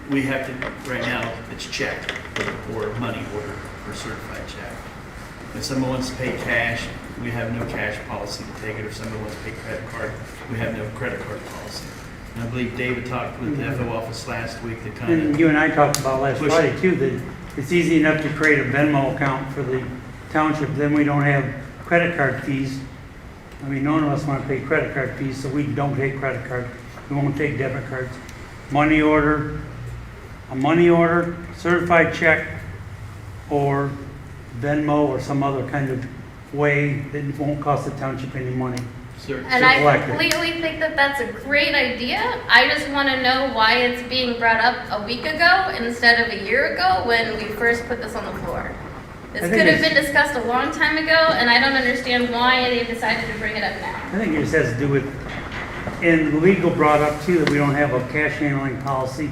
we have to, right now, it's check or money order or certified check. If someone wants to pay cash, we have no cash policy to take it. If someone wants to pay credit card, we have no credit card policy. And I believe David talked with the FO office last week to kind And of, you and I talked about last Push. Friday too, that it's easy enough to create a Venmo account for the township, then we don't have credit card fees. I mean, none of us want to pay credit card fees, so we don't take credit card. We won't take debit cards. Money order, a money order, certified check, or Venmo or some other kind of way that won't cost the township any money. And I Select it. completely think that that's a great idea. I just want to know why it's being brought up a week ago instead of a year ago when we first put this on the floor. This I think could have it's- been discussed a long time ago, and I don't understand why they decided to bring it up now. I think it just has to do with, and legal brought up too, that we don't have a cash handling policy.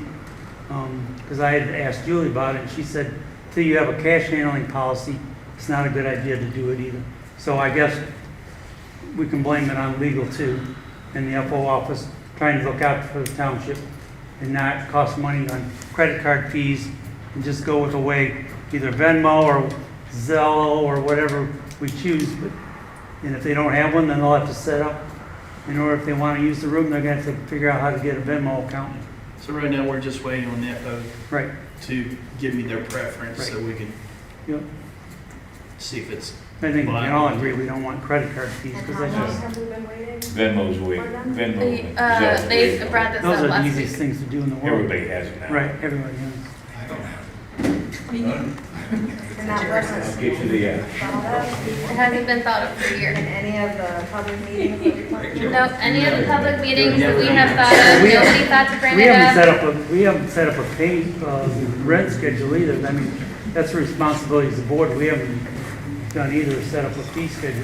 Because I had asked Julie about it, and she said, till you have a cash handling policy, it's not a good idea to do it either. So I guess we can blame it on legal too, and the FO office trying to look out for the township and not cost money on credit card fees, and just go with a way, either Venmo or Zello or whatever we choose. And if they don't have one, then they'll have to set up. In order, if they want to use the room, they're going to have to figure out how to get a Venmo account. so right now, we're just waiting on the FO Right. to give me their preference so we can Yep. see if it's I think we can all agree we don't want credit card fees, And because how long that's just, have we been waiting? Venmo's way, Venmo. They brought this those up are the last easiest week. things to do in the world. Everybody has it now. Right, everybody knows. I don't have. And that I'll wasn't get you the, thought of It hasn't been thought of for a in year. any of the public meetings that we went to? No, any of the public meetings that we have thought of, We- nobody thought to bring We it haven't up. set up a pay, rent schedule either. I mean, that's the responsibility of the board. We haven't done either, set up a fee schedule.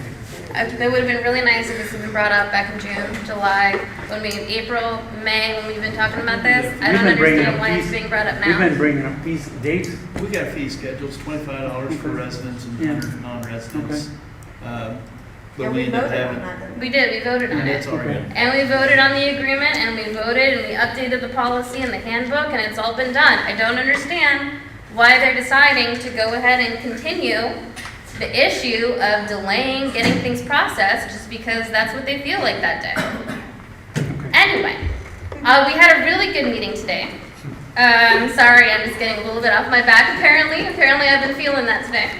That would have been really nice if this had been brought up back in June, July, when we, April, May, when we've been talking about this. I We've don't been bringing understand up why it's fees- being brought up We've been now. bringing up fees, dates. We got fee schedules, $25 for residents and Yeah. 100 for non-residents. Yeah, But we we ended up voted on having, that, didn't we? We did, we voted on and it. that's already, And we voted on the agreement, and we voted, and we updated the policy and the handbook, and it's all been done. I don't understand why they're deciding to go ahead and continue the issue of delaying getting things processed just because that's what they feel like that day. Anyway, we had a really good meeting today. Sorry, I'm just getting a little bit off my back apparently. Apparently I've been feeling that today.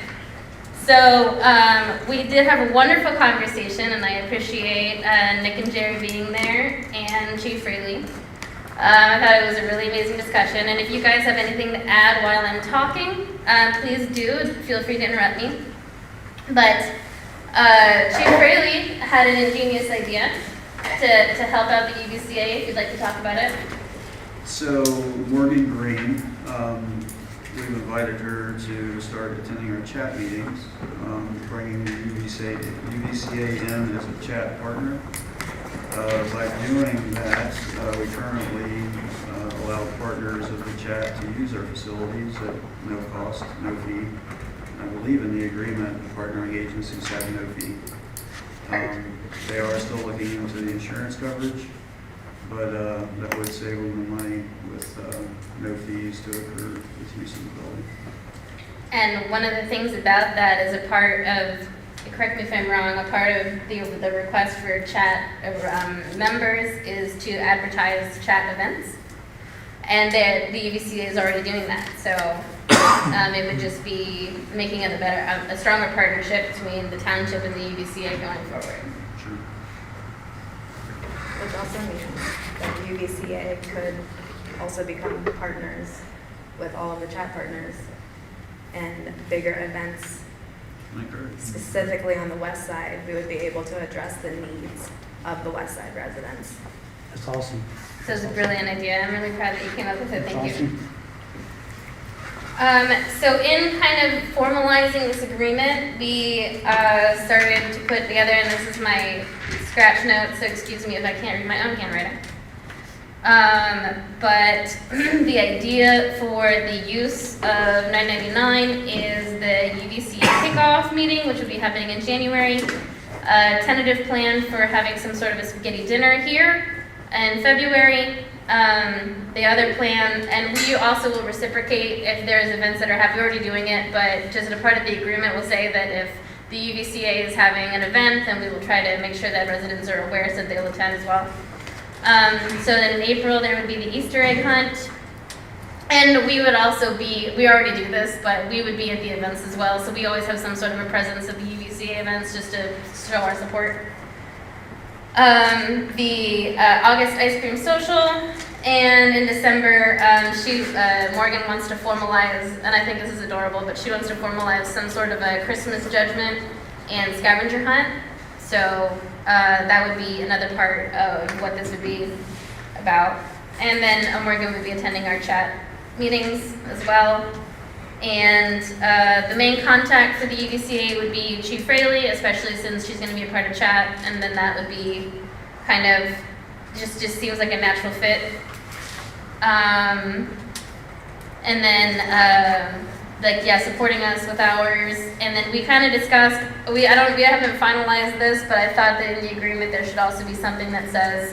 So we did have a wonderful conversation, and I appreciate Nick and Jerry being there, and Chief Fraley. I thought it was a really amazing discussion, and if you guys have anything to add while I'm talking, please do. Feel free to interrupt me. But Chief Fraley had an ingenious idea to help out the UBCA, if you'd like to talk about it. So Morgan Green, we've invited her to start attending our chat meetings, bringing the UBCA in as a chat partner. By doing that, we currently allow partners of the chat to use our facilities at no cost, no fee. I believe in the agreement, the partnering agencies have no fee. They are still looking into the insurance coverage, but that would save them the money with no fees to occur with use of the building. And one of the things about that is a part of, correct me if I'm wrong, a part of the request for chat members is to advertise chat events. And the UBCA is already doing that. So It would just be making it a stronger partnership between the township and the UVCA going forward. Which also means that the UVCA could also become partners with all of the chat partners and bigger events. Specifically on the west side, we would be able to address the needs of the west side residents. That's awesome. So it's a brilliant idea. I'm really proud that you came up with it. That's Thank you. awesome. So in kind of formalizing this agreement, we started to put together, and this is my scratch notes, so excuse me if I can't read my own handwriting. But the idea for the use of 999 is the UVCA kickoff meeting, which will be happening in January. A tentative plan for having some sort of a spaghetti dinner here in February. The other plan, and we also will reciprocate if there's events that are happening. We're already doing it, but just as a part of the agreement, we'll say that if the UVCA is having an event, then we will try to make sure that residents are aware so that they'll attend as well. So then in April, there would be the Easter egg hunt. And we would also be, we already do this, but we would be at the events as well. So we always have some sort of a presence at the UVCA events just to show our support. The August ice cream social, and in December, Morgan wants to formalize, and I think this is adorable, but she wants to formalize some sort of a Christmas judgment and scavenger hunt. So that would be another part of what this would be about. And then Morgan would be attending our chat meetings as well. And the main contact for the UVCA would be Chief Fraley, especially since she's going to be a part of chat, and then that would be kind of just seems like a natural fit. And then supporting us with hours. And then we kind of discussed, we haven't finalized this, but I thought that in the agreement there should also be something that says,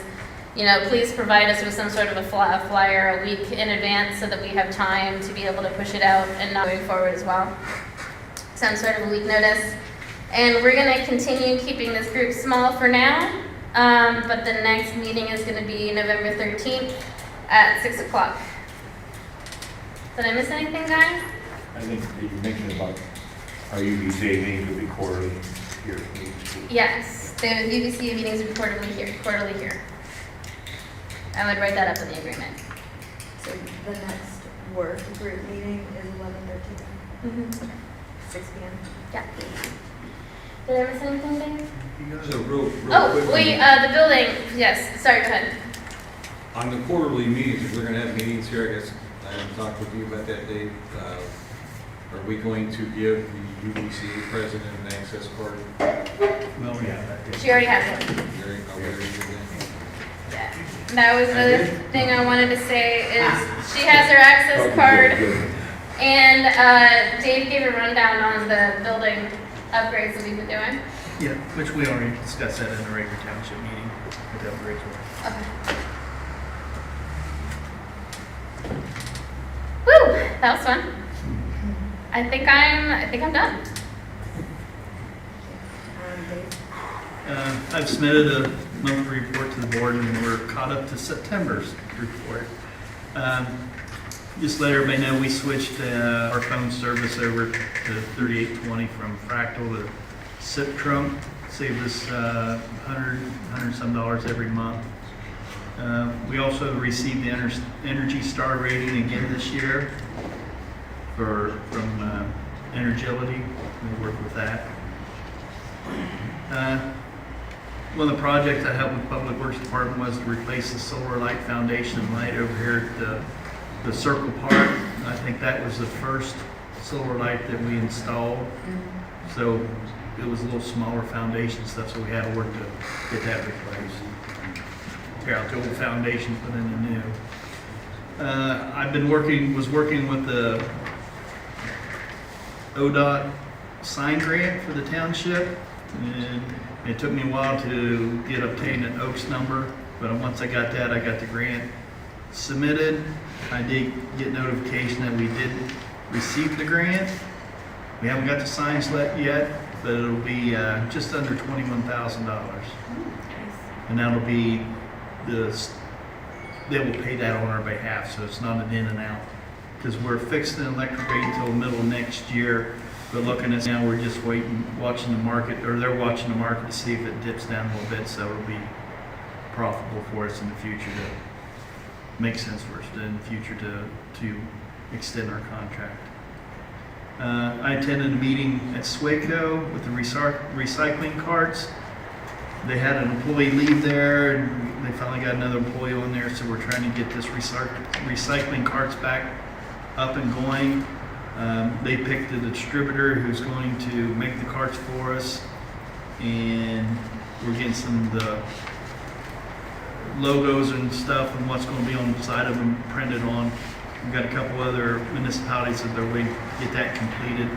you know, please provide us with some sort of a flyer a week in advance so that we have time to be able to push it out and not going forward as well. Some sort of a week notice. And we're going to continue keeping this group small for now, but the next meeting is going to be November 13th at 6 o'clock. Did I miss anything, guys? I think that you mentioned about our UVCA meetings will be quarterly here. Yes, the UVCA meetings will be quarterly here. I would write that up in the agreement. So the next work group meeting is 11/13, 6 p.m. Yeah. Did I miss anything, Dave? So real quick. The building, yes, sorry, go ahead. On the quarterly meetings, if we're gonna have meetings here, I guess I haven't talked with you about that, Dave. Are we going to give the UVCA president an access card? Well, yeah. She already has it. Yeah. That was another thing I wanted to say is she has her access card, and Dave gave a rundown on the building upgrades that we've been doing. Yeah, which we already discussed that in the regular township meeting with the upgrades. Okay. Woo, that was fun. I think I'm done. Dave? I've submitted a monthly report to the board, and we're caught up to September's report. Just let everybody know we switched our phone service over to 3820 from Fractal to SIP Trump. Saved us $100 some every month. We also received the Energy Star rating again this year from Energility. We work with that. One of the projects I helped with Public Works Department was to replace the solar light foundation light over here at the Circle Park. I think that was the first solar light that we installed. So it was a little smaller foundation stuff, so we had to work to get that replaced. Tear out the old foundation, put in the new. Was working with the ODOT sign grant for the township, and it took me a while to obtain an Oaks number, but once I got that, I got the grant submitted. I did get notification that we did receive the grant. We haven't got the signs yet, but it'll be just under $21,000. And that'll be they will pay that on our behalf, so it's not an in and out because we're fixing the electric rate until middle of next year. But looking at now, we're just waiting, watching the market, or they're watching the market to see if it dips down a little bit, so it'll be profitable for us in the future to make sense for us in the future to extend our contract. I attended a meeting at Swaco with the recycling carts. They had an employee leave there, and they finally got another employee on there, so we're trying to get this recycling carts back up and going. They picked a distributor who's going to make the carts for us, and we're getting some of the logos and stuff and what's going to be on the side of them printed on. We've got a couple other municipalities that they're waiting to get that completed.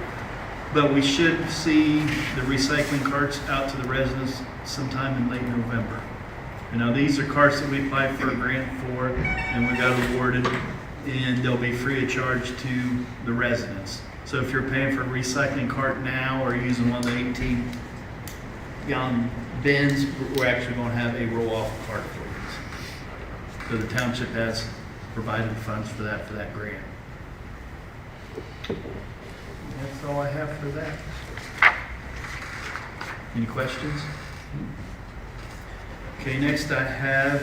But we should see the recycling carts out to the residents sometime in late November. You know, these are carts that we applied for a grant for, and we got awarded, and they'll be free of charge to the residents. So if you're paying for a recycling cart now or using one of the 18-gallon bins, we're actually going to have a roll-off cart for you. So the township has provided funds for that grant. That's all I have for that. Any questions? Okay, next I have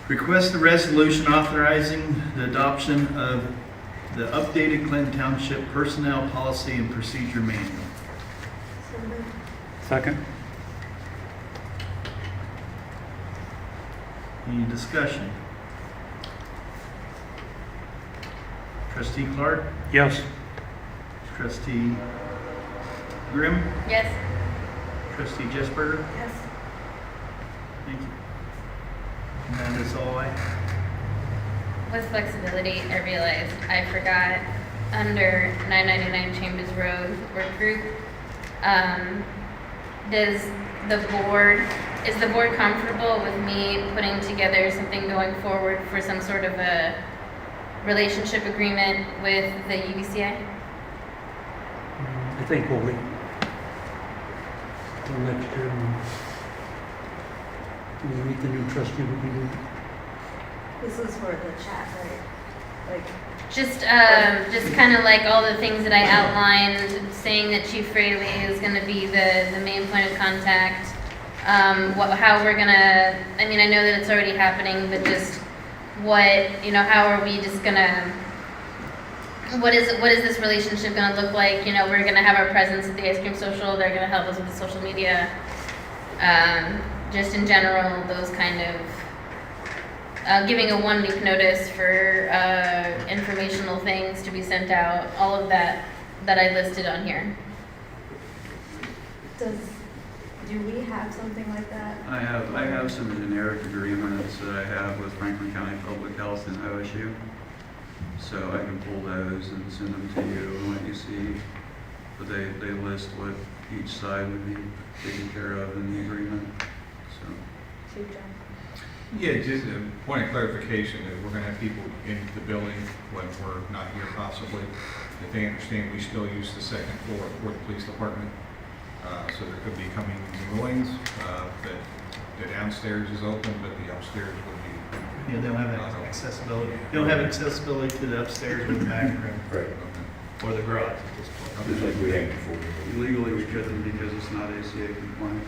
request a resolution authorizing the adoption of the updated Clinton Township Personnel Policy and Procedure Manual. Second? Any discussion? Trustee Clark? Yes. Trustee Grimm? Yes. Trustee Jesberger? Yes. Thank you. And that is all I have. With flexibility, I realized I forgot under 999 Chambers Road work group. Is the board comfortable with me putting together something going forward for some sort of a relationship agreement with the UBCI? I think we'll wait till next year when we meet the new trustee. We'll be This is for the chat, right? Like, Just kind of like all the things that I outlined, saying that Chief Fraley is going to be the main point of contact. How we're gonna, I mean, I know that it's already happening, but just how are we just gonna, what is this relationship gonna look like? You know, we're gonna have our presence at the ice cream social, they're gonna help us with the social media. Just in general, those kind of, giving a 1-week notice for informational things to be sent out, all of that I listed on here. Do we have something like that? I have some generic agreements that I have with Franklin County Public Health and OSU. So I can pull those and send them to you and let you see. But they list what each side would be taken care of in the agreement. So. Chief John? Yeah, just a point of clarification that we're going to have people in the building when we're not here possibly, that they understand we still use the second floor for the police department. So there could be coming and goings, that the downstairs is open, but the upstairs would be. Yeah, they don't have that accessibility. They don't have accessibility to the upstairs or the back room Right. or the garage at this point. Just like we had before. Legally, we couldn't because it's not ACA compliant.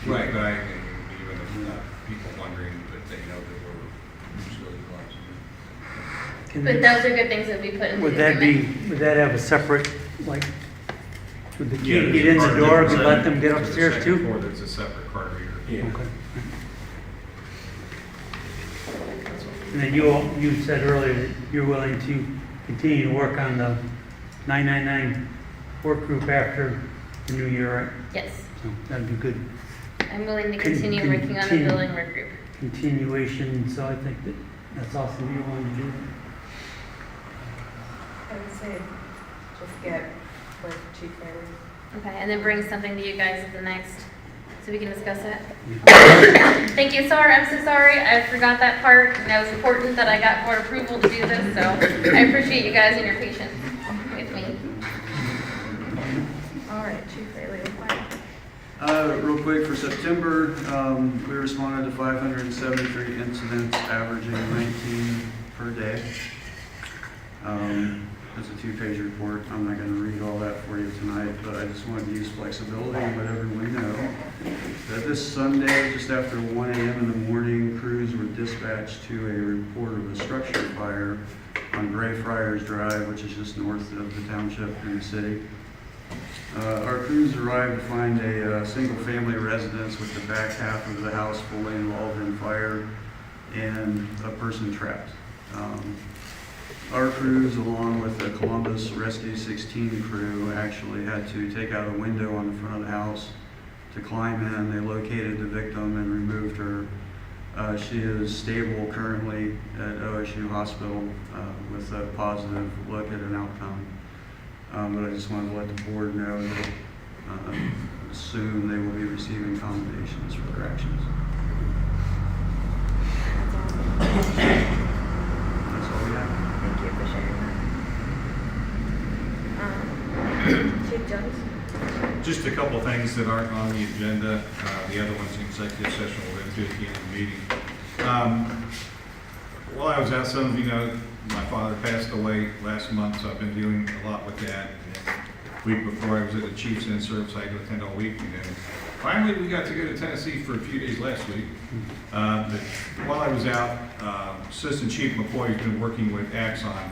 Right, but even if people wondering that they know that we're usually utilizing it. But those are good things that we put in the Would agreement. would that have a separate, like, would the Yeah, key get in the there's a door, part we let them get To the upstairs second too? floor, there's a separate card reader. Yeah. Okay. And then you said earlier that you're willing to continue to work on the 999 work group after the new year, right? Yes, So that'd be good I'm willing to Con- continue working on the continue. building work group. continuation, so I think that's awesome you're willing to do that. I would say just get with Chief Fraley. Okay, and then bring something to you guys at the next, so we can discuss it. Thank you, I'm so sorry, I forgot that part, and that was important that I got board approval to do this, so I appreciate you guys and your patience with me. All right, Chief Fraley, reply. Real quick, for September, we responded to 573 incidents, averaging 19 per day. It's a two-page report. I'm not going to read all that for you tonight, but I just wanted to use flexibility and let everyone know that this Sunday, just after 1 a.m. in the morning, crews were dispatched to a report of a structure fire on Greyfriars Drive, which is just north of the township in the city. Our crews arrived to find a single-family residence with the back half of the house fully involved in fire and a person trapped. Our crews, along with the Columbus Rescue 16 crew, actually had to take out a window on the front of the house to climb in. They located the victim and removed her. She is stable currently at OSU Hospital with a positive look at an outcome. But I just wanted to let the board know that soon they will be receiving commendations for their actions. That's all we have. Thank you for sharing that. Chief Jones? Just a couple things that aren't on the agenda. The other one's executive session we'll go to at the end of the meeting. While I was out, some of you know, my father passed away last month, so I've been dealing a lot with that. And the week before I was at the Chiefs in service, I had to attend all week. And then finally we got to go to Tennessee for a few days last week. But while I was out, Assistant Chief McCoy has been working with Axon.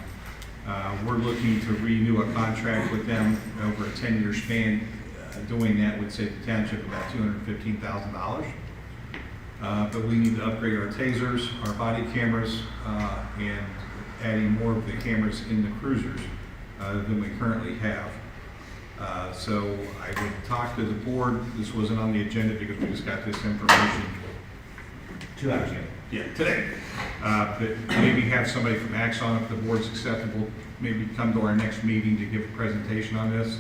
We're looking to renew a contract with them over a 10-year span. Doing that would save the township about $215,000. But we need to upgrade our tasers, our body cameras, and adding more of the cameras in the cruisers than we currently have. So I would talk to the board. This wasn't on the agenda because we just got this information 2 hours ago. Yeah, today. But maybe have somebody from Axon, if the board's acceptable, maybe come to our next meeting to give a presentation on this.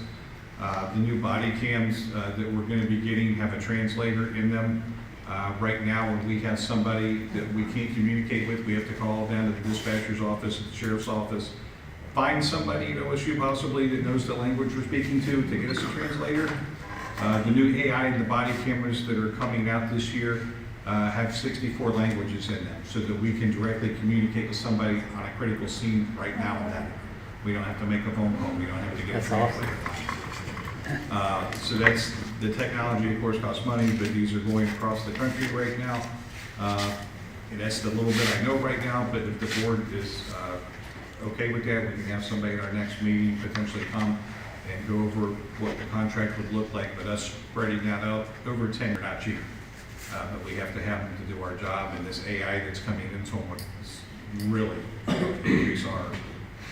The new body cams that we're going to be getting have a translator in them. Right now, when we have somebody that we can't communicate with, we have to call down to the dispatcher's office, the sheriff's office, find somebody at OSU possibly that knows the language we're speaking to get us a translator. The new AI and the body cameras that are coming out this year have 64 languages in them so that we can directly communicate with somebody on a critical scene right now and then. We don't have to make a phone call. We don't have to get a translator. So that's the technology, of course, costs money, but these are going across the country right now. And that's the little bit I know right now, but if the board is okay with that, we can have somebody at our next meeting potentially come and go over what the contract would look like, but us spreading that out over 10 are not cheap. But we have to have them to do our job, and this AI that's coming into them would really increase our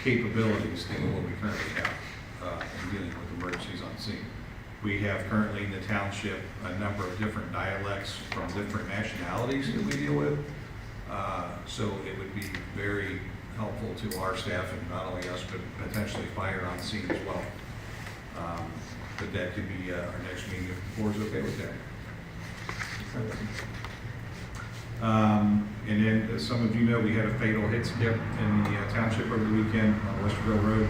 capabilities than what we currently have in dealing with emergencies on scene. We have currently in the township a number of different dialects from different nationalities that we deal with. So it would be very helpful to our staff and not only us, but potentially fire on scene as well. But that could be our next meeting if the board's okay with that. And then, as some of you know, we had a fatal hit skip in the township over the weekend on Westerville Road.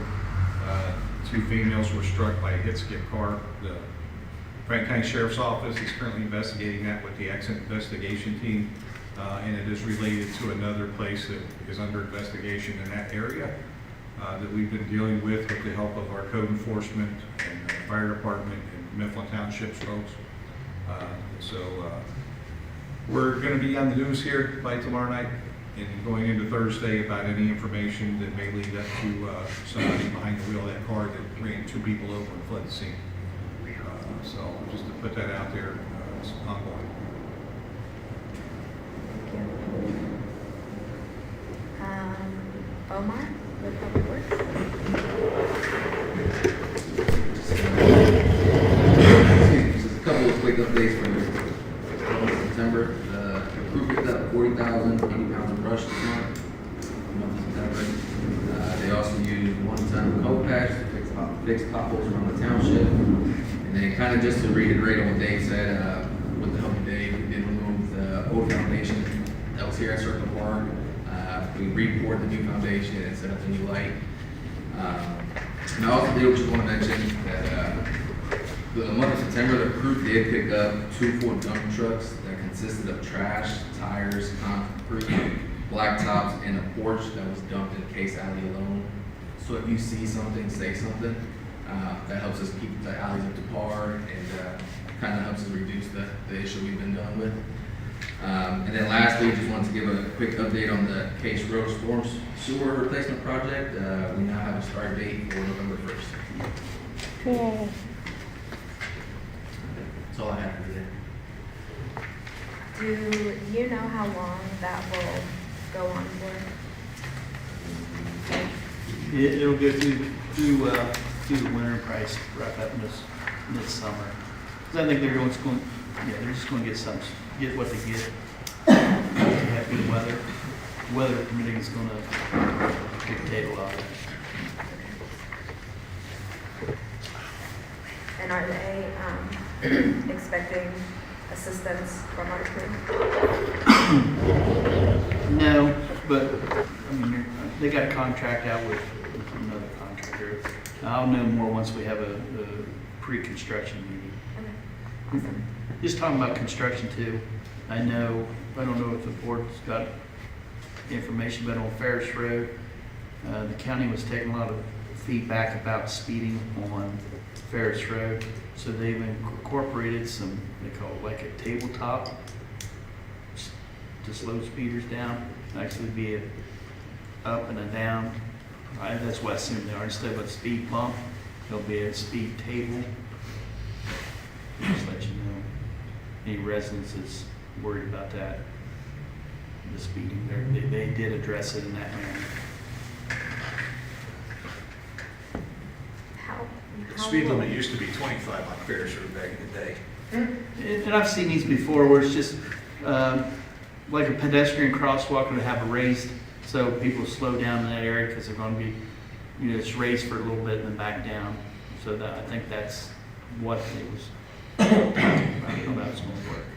2 females were struck by a hit skip car. The Franklin County Sheriff's Office is currently investigating that with the accident investigation team, and it is related to another place that is under investigation in that area that we've been dealing with the help of our code enforcement and the fire department and Mifflin Township's folks. We're going to be on the news here by tomorrow night and going into Thursday about any information that may lead up to somebody behind the wheel of that car that ran 2 people over and fled the scene. So just to put that out there, it's ongoing. Thank you. Omar, with Public Works. Just a couple of quick updates from September. The crew picked up 40,080 pounds of brush this month of September. They also used 1 ton of coat patch to fix potholes around the township. And then kind of just to reiterate on what Dave said, with the help of Dave, we did remove the old foundation that was here at Circle Park. We re-poured the new foundation and set up the new light. And I also did just want to mention that the month of September, the crew did pick up 2 full dump trucks that consisted of trash, tires, concrete, blacktops and a porch that was dumped in Case Alley alone. So if you see something, say something. That helps us keep the alleys up to par and kind of helps us reduce the issue we've been dealing with. And then lastly, just wanted to give a quick update on the Case Road Storm Sewer Replacement Project. We now have a start date for November 1st. Yay. That's all I have for today. Do you know how long that will go on for? It'll go through the winter price, wrap up in this summer. Because I think they're just going to get what they get. They have good weather. Weather permitting is going to dictate a lot of it. And are they expecting assistance from our crew? No, but I mean, they got a contract out with another contractor. I'll know more once we have a pre-construction meeting. Okay, awesome. Just talking about construction too, I don't know if the board's got information, but on Ferris Road, the county was taking a lot of feedback about speeding on Ferris Road. So they've incorporated some, they call it like a tabletop to slow speeders down. Actually be a up and a down. That's what I assume they are. Instead of a speed bump, there'll be a speed table. Just let you know. Any residents that's worried about that, the speeding, they did address it in that manner. The speed limit used to be 25 on Ferris Road back in the day. And I've seen these before where it's just like a pedestrian crosswalk would have a raised, so people slow down in that area because they're going to be, it's raised for a little bit and then back down. So that I think that's what it was talking about, how that's going to work.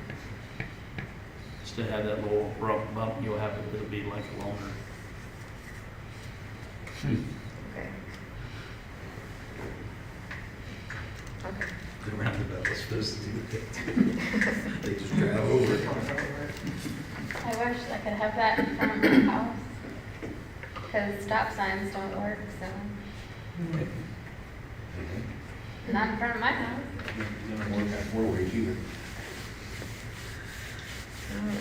Just to have that little bump, you'll have it'll be like a longer. Okay. Okay. The roundabout was supposed to do that. They just drive over it. I wish I could have that in front of my house, because stop signs don't work, so. Not in front of my house. Doesn't work out four ways either.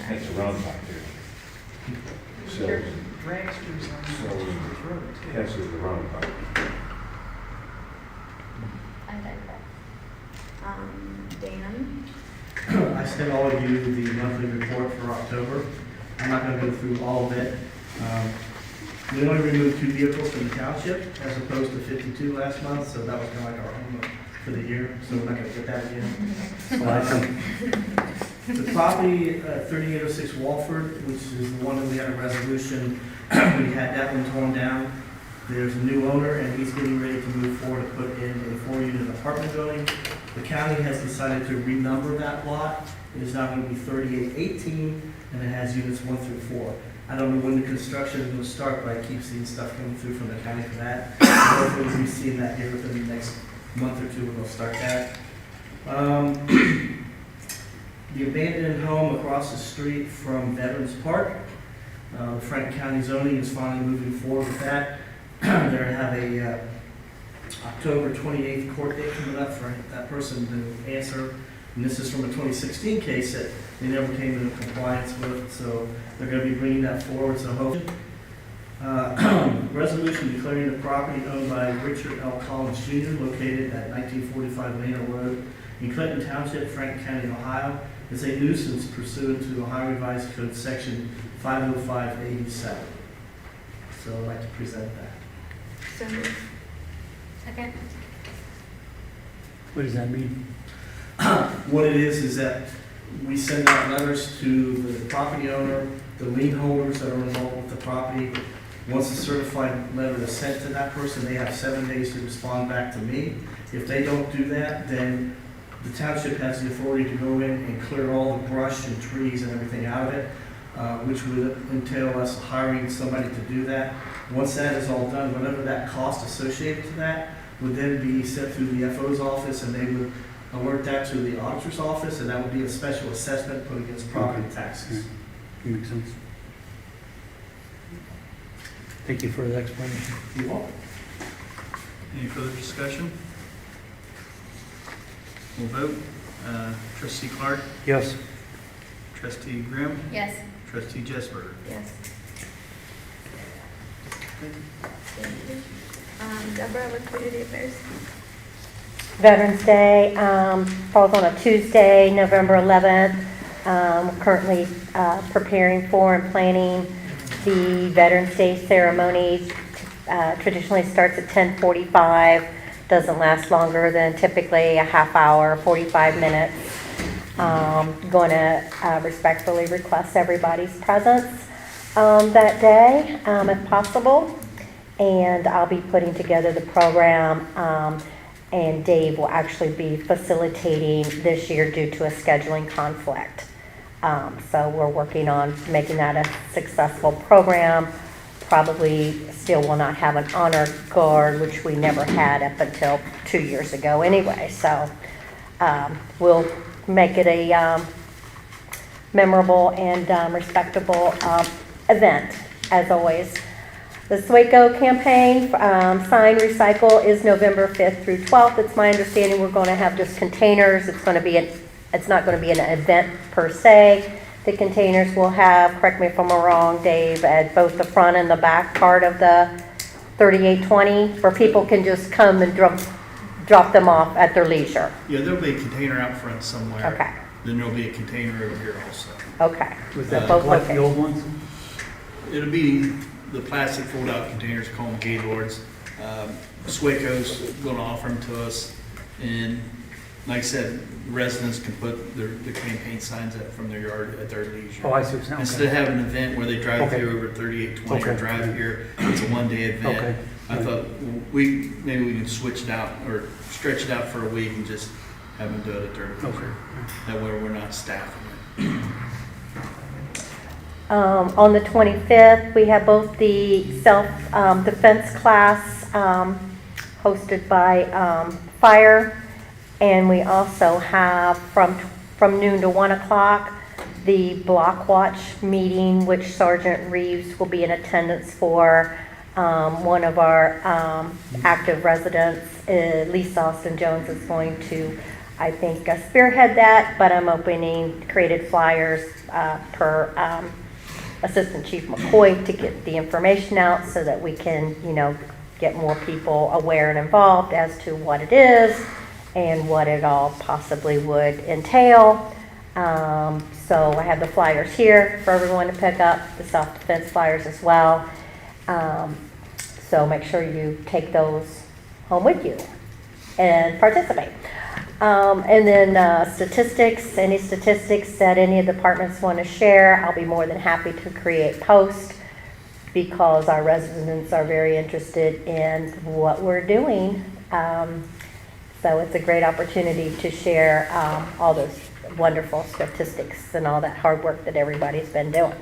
That's a roundabout there. So, Dragsters on the road. yes, it's the roundabout. I digress. Dan? I sent all of you the monthly report for October. I'm not going to go through all of it. We only removed 2 vehicles from the township as opposed to 52 last month, so that was kind of like our own for the year, so we're not going to get that again. The property 3806 Walford, which is the one that we had a resolution, we had that one torn down. There's a new owner and he's getting ready to move forward to put in a 4-unit apartment building. The county has decided to renumber that lot. It is now going to be 3818 and it has units 1 through 4. I don't know when the construction is going to start, but I keep seeing stuff coming through from the county for that. Hopefully we'll be seeing that here within the next month or two, we'll start that. The abandoned home across the street from Veterans Park. Franklin County zoning is finally moving forward with that. They have a October 28th court date coming up for that person to answer. And this is from a 2016 case that they never came into compliance with, so they're going to be bringing that forward. So hopefully, resolution declaring the property owned by Richard L. Collins Jr. located at 1945 Lano Road in Clinton Township, Franklin County, Ohio, is a nuisance pursuant to Ohio Revised Code Section 50587. So I'd like to present that. So moved. Second. What does that mean? What it is that we send out letters to the property owner, the lien holders that are involved with the property. Once a certified letter is sent to that person, they have 7 days to respond back to me. If they don't do that, then the township has the authority to go in and clear all the brush and trees and everything out of it, which would entail us hiring somebody to do that. Once that is all done, whatever that cost associated to that would then be sent through the FO's office, and they would alert that to the auditor's office, and that would be a special assessment put against property taxes. Makes sense. Thank you for the explanation. You won't. Any further discussion? We'll vote. Trustee Clark, Yes. Trustee Grimm, Yes. Trustee Jesper. Yes. Deborah with Community Affairs. Veterans Day falls on a Tuesday, November 11th. Currently preparing for and planning the Veterans Day ceremony. Traditionally starts at 10:45. Doesn't last longer than typically a half hour, 45 minutes. Going to respectfully request everybody's presence that day, if possible. And I'll be putting together the program, and Dave will actually be facilitating this year due to a scheduling conflict. So we're working on making that a successful program. Probably still will not have an honor guard, which we never had up until 2 years ago anyway. So we'll make it a memorable and respectable event, as always. The SWACO campaign, Sign Recycle, is November 5th through 12th. It's my understanding we're going to have just containers. It's not going to be an event per se. The containers will have, correct me if I'm wrong, Dave, at both the front and the back part of the 3820, where people can just come and drop them off at their leisure. Yeah, there'll be a container out front somewhere. Okay. Then there'll be a container over here also. Okay. Was So that both like the locations. old ones? It'll be the plastic fold-out containers called them Gaylords. Swaco's going to offer them to us, and like I said, residents can put the campaign signs up from their yard at their leisure. Oh, I see what you're saying. Instead Okay. of having an event where they drive Okay. through over 3820 or Okay. drive here, it's a one-day event. Okay. I thought maybe we can switch it out or stretch it out for a week and just have them do it at their leisure. Okay. That way we're not staffing it. On the 25th, we have both the self-defense class hosted by Fire, and we also have from noon to 1 o'clock the block watch meeting, which Sergeant Reeves will be in attendance for. One of our active residents, Lisa Austin Jones, is going to, I think, spearhead that, but I'm created flyers per Assistant Chief McCoy to get the information out so that we can, get more people aware and involved as to what it is and what it all possibly would entail. So I have the flyers here for everyone to pick up, the self-defense flyers as well. So make sure you take those home with you and participate. And then statistics, any statistics that any of the departments want to share, I'll be more than happy to create posts because our residents are very interested in what we're doing. So it's a great opportunity to share all those wonderful statistics and all that hard work that everybody's been doing.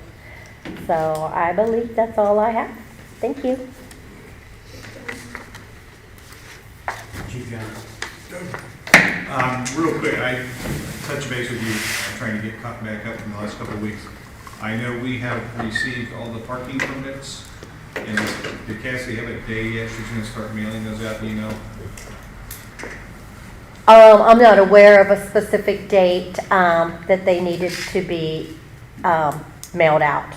So I believe that's all I have. Thank you. Chief Jones. Real quick, I touched base with you, I'm trying to get caught back up from the last couple of weeks. I know we have received all the parking permits, and did Cassie have a day yet? She's gonna start mailing those out, do you know? I'm not aware of a specific date that they needed to be mailed out.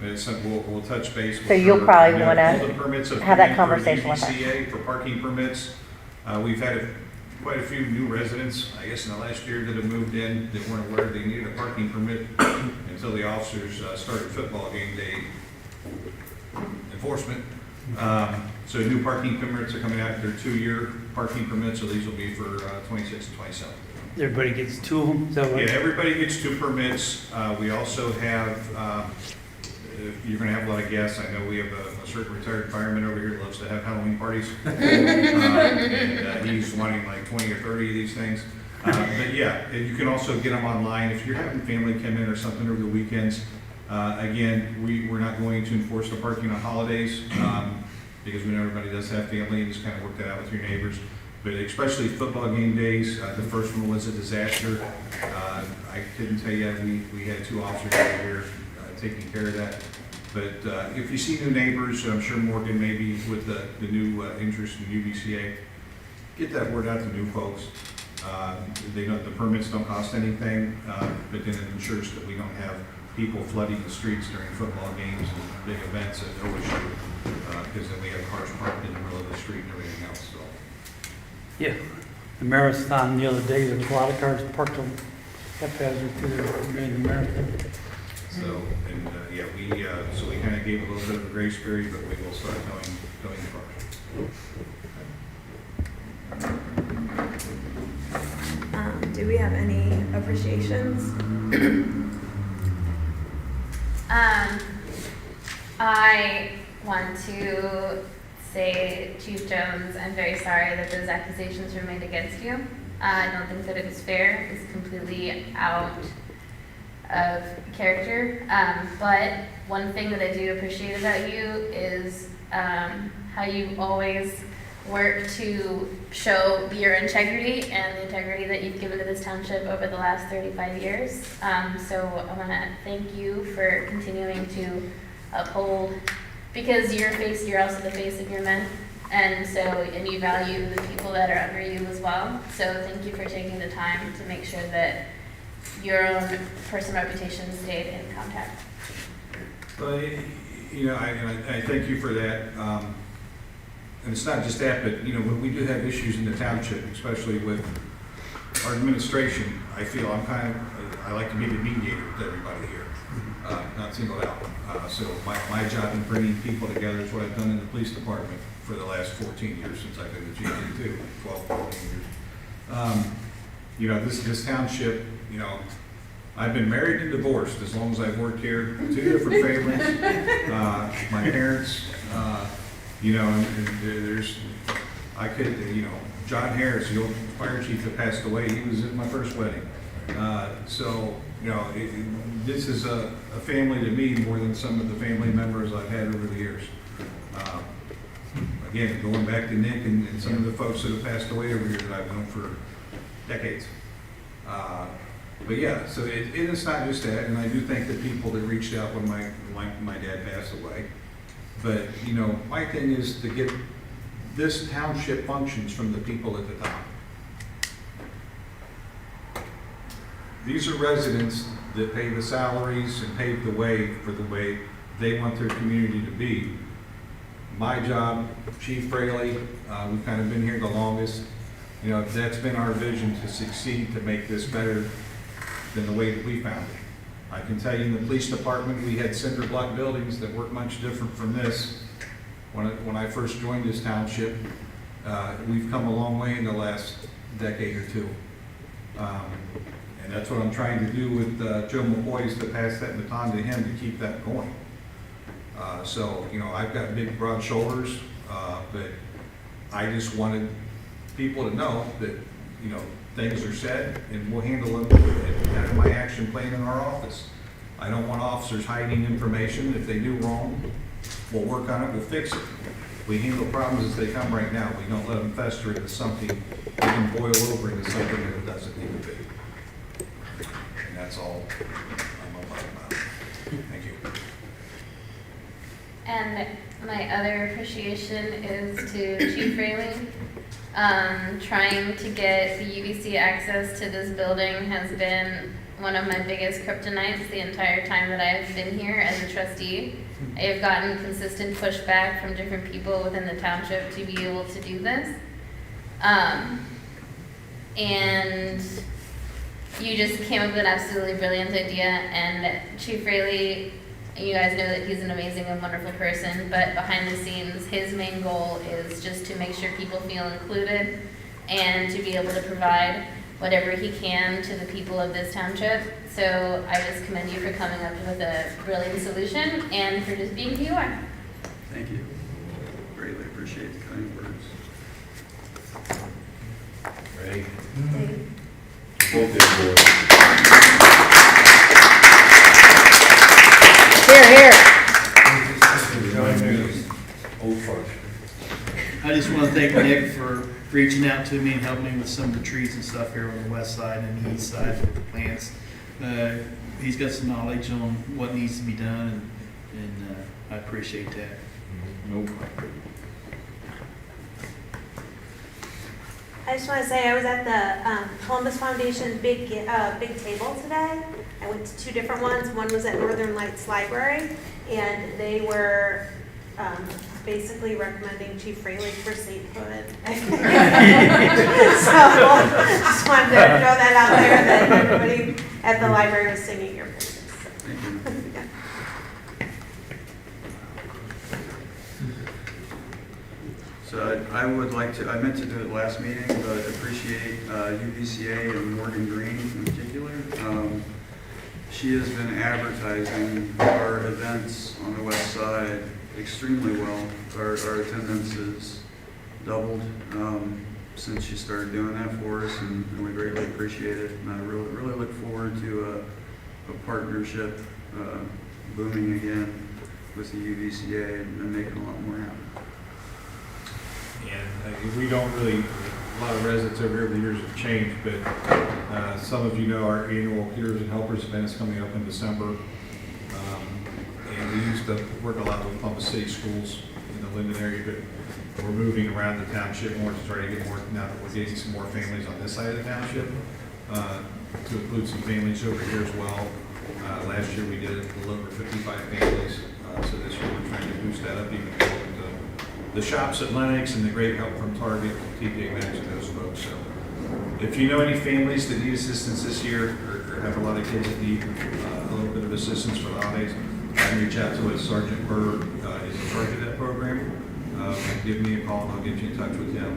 But it's something we'll touch base with So you'll her. probably I know wanna all the permits have have come that in conversation for with her. UBCA for parking permits. We've had quite a few new residents, I guess in the last year, that have moved in that weren't aware they needed a parking permit until the officers started football game day enforcement. So new parking permits are coming out, they're 2-year parking permits, so these will be for 26 and 27. Everybody gets 2 of them? Is that what? Yeah, everybody gets 2 permits. We also have, you're gonna have a lot of guests. I know we have a certain retired fireman over here that loves to have Halloween parties. And he's wanting like 20 or 30 of these things. But yeah, and you can also get them online. If you're having family come in or something over the weekends, again, we're not going to enforce the parking on holidays because we know everybody does have family and just kind of work that out with your neighbors. But especially football game days, the first one was a disaster. I couldn't tell you, we had 2 officers over here taking care of that. But if you see new neighbors, I'm sure Morgan maybe with the new interest in UBCA, get that word out to new folks. They know the permits don't cost anything, but then it ensures that we don't have people flooding the streets during football games and big events at OSU, because then we have cars parked in the middle of the street and everything else, so. Yeah, the marathon the other day, there was a lot of cars parked on haphazard during the marathon. So, and, yeah, so we kind of gave a little bit of a grace period, but we will start going first. Do we have any appreciations? I want to say, Chief Jones, I'm very sorry that those accusations were made against you. I don't think that it was fair. It's completely out of character. But one thing that I do appreciate about you is how you always work to show your integrity and the integrity that you've given to this township over the last 35 years. So I want to thank you for continuing to uphold, because you're also the face of your men, and you value the people that are under you as well. So thank you for taking the time to make sure that your own personal reputation stayed in contact. Well, I thank you for that. And it's not just that, but, when we do have issues in the township, especially with our administration, I feel I like to be the mediator with everybody here, not singled out. So my job in bringing people together is what I've done in the police department for the last 14 years since I've been the GD too, 12, 14 years. This township, I've been married and divorced as long as I've worked here, 2 different families, my parents, John Harris, the old fire chief that passed away, he was at my first wedding. This is a family to me more than some of the family members I've had over the years. Again, going back to Nick and some of the folks that have passed away over here that I've known for decades. But yeah, so it's not just that, and I do thank the people that reached out when my dad passed away. But, my thing is to get this township functions from the people at the top. These are residents that pay the salaries and pave the way for the way they want their community to be. My job, Chief Fraley, we've kind of been here the longest. That's been our vision to succeed, to make this better than the way that we found it. I can tell you in the police department, we had cinder block buildings that weren't much different from this. When I first joined this township, we've come a long way in the last decade or two. And that's what I'm trying to do with Joe McCoy, is to pass that baton to him to keep that going. I've got big, broad shoulders, but I just wanted people to know that, things are said, and we'll handle them at my action plan in our office. I don't want officers hiding information. If they do wrong, we'll work on it, we'll fix it. We handle problems as they come right now. We don't let them fester into something that can boil over into something that it doesn't need to be. And that's all I'm about. Thank you. And my other appreciation is to Chief Fraley. Trying to get the UBC access to this building has been one of my biggest kryptonites the entire time that I've been here as a trustee. I have gotten consistent pushback from different people within the township to be able to do this. And you just came up with an absolutely brilliant idea, and Chief Fraley, you guys know that he's an amazing and wonderful person, but behind the scenes, his main goal is just to make sure people feel included and to be able to provide whatever he can to the people of this township. So I just commend you for coming up with a brilliant solution and for just being who you are. Thank you. Greatly appreciate the kind words. Ready? Dave? Vote this board. Here. Old first. I just want to thank Nick for reaching out to me and helping me with some of the trees and stuff here on the west side and the east side with the plants. He's got some knowledge on what needs to be done, and I appreciate that. Nope. I just want to say I was at the Columbus Foundation big table today. I went to two different ones. One was at Northern Lights Library, and they were basically recommending Chief Fraley for sainthood. So just wanted to throw that out there that everybody at the library was singing your praises. Thank you. Yeah. So I would like to, I meant to do it last meeting, but appreciate UVCA and Morgan Green in particular. She has been advertising our events on the west side extremely well. Our attendance has doubled since she started doing that for us, and we greatly appreciate it. And I really look forward to a partnership booming again with the UVCA and making a lot more happen. And we don't really, a lot of residents over the years have changed, but some of you know our annual Heroes and Helpers event is coming up in December. And we used to work a lot with Columbus City schools in the Linden area, but we're moving around the township more to try to get more, now that we're getting some more families on this side of the township, to include some families over here as well. Last year we did a little over 55 families, so this year we're trying to boost that up even more. The shops at Lennox and the great help from Target, TJ Maxx, and those folks. So if you know any families that need assistance this year or have a lot of kids that need a little bit of assistance for the holidays, I can reach out to us. Sergeant Burr is in charge of that program. Give me a call and I'll get you in touch with him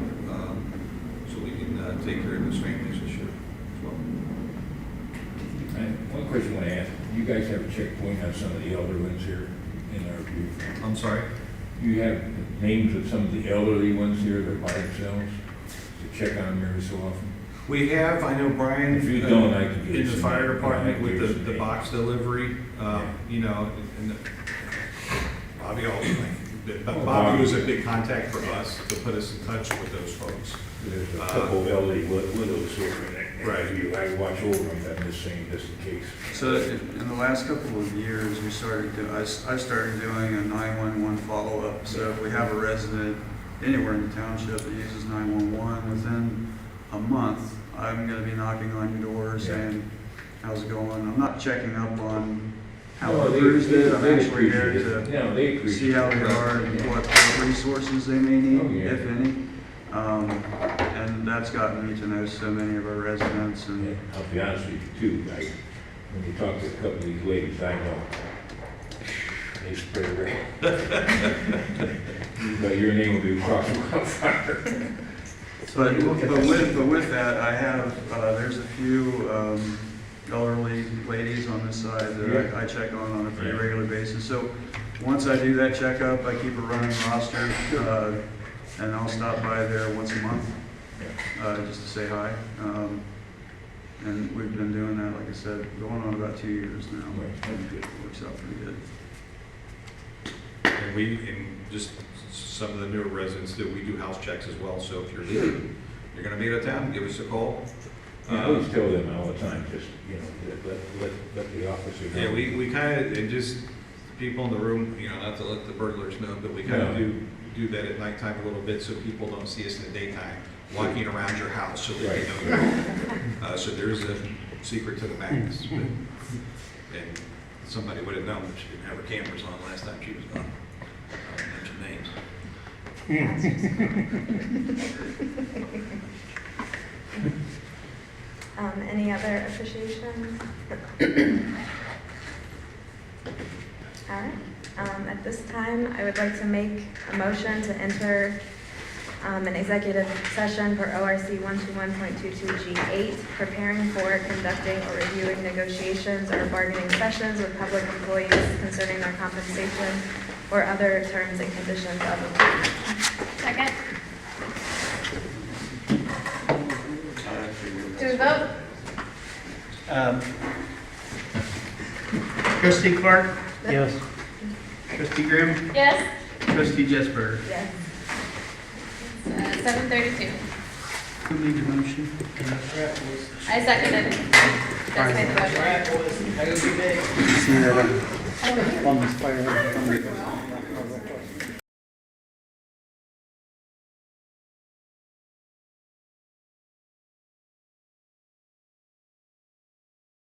so we can take care of those families this year as well. One question I want to ask, you guys have a checkpoint on some of the elder ones here in our group? I'm sorry? You have names of some of the elderly ones here that are by themselves to check on them every so often? We have, I know Brian, If you don't, I could get in the some- fire department with give the some box delivery, you know, and Bobby also, but Bobby was a big contact for us to put us in touch with those folks. There's a couple of elderly widows here. Right. I watch over them, I'm just saying, just in case. So in the last couple of years, we started to, I started doing a 911 follow-up. So if we have a resident anywhere in the township that uses 911, within a month, I'm going to be knocking on your door saying, how's it going? I'm not checking up on how No, our they- crews did. I'm they actually here appreciate it. to No, they appreciate see how it. they are and what resources they may need, Oh, yeah. if any. And that's gotten me to know so many of our residents and I'll be honest with you too, when you talk to a couple of these ladies, I know they spray red. But your name will be across the wildfire. But with that, I have, there's a few elderly ladies on this side that I check on a pretty regular basis. So once I do that checkup, I keep a running roster, and I'll stop by there once a month, just to say hi. And we've been doing that, like I said, going on about 2 years now. It works out pretty good. And just some of the newer residents that we do house checks as well, so if you're leaving, you're gonna be out of town, give us a call. I always tell them all the time, just, you know, let the officer know. Yeah, we kind of, and just people in the room, you know, not to let the burglars know, but we kind of do that at nighttime a little bit so people don't see us in the daytime walking around your house so that they know. So there's a secret to the madness. And somebody would have known that she didn't have her cameras on last time she was gone. I won't mention names. Any other appreciation? All right. At this time, I would like to make a motion to enter an executive session for ORC 121.22G8, preparing for conducting or reviewing negotiations or bargaining sessions with public employees concerning their compensation or other terms and conditions of employment. Second. Do we vote? Trustee Clark? Yes. Trustee Grimm? Yes. Trustee Jesper? Yes. 7:32. Who made the motion? I seconded it. Just made the motion. See that? On this fire.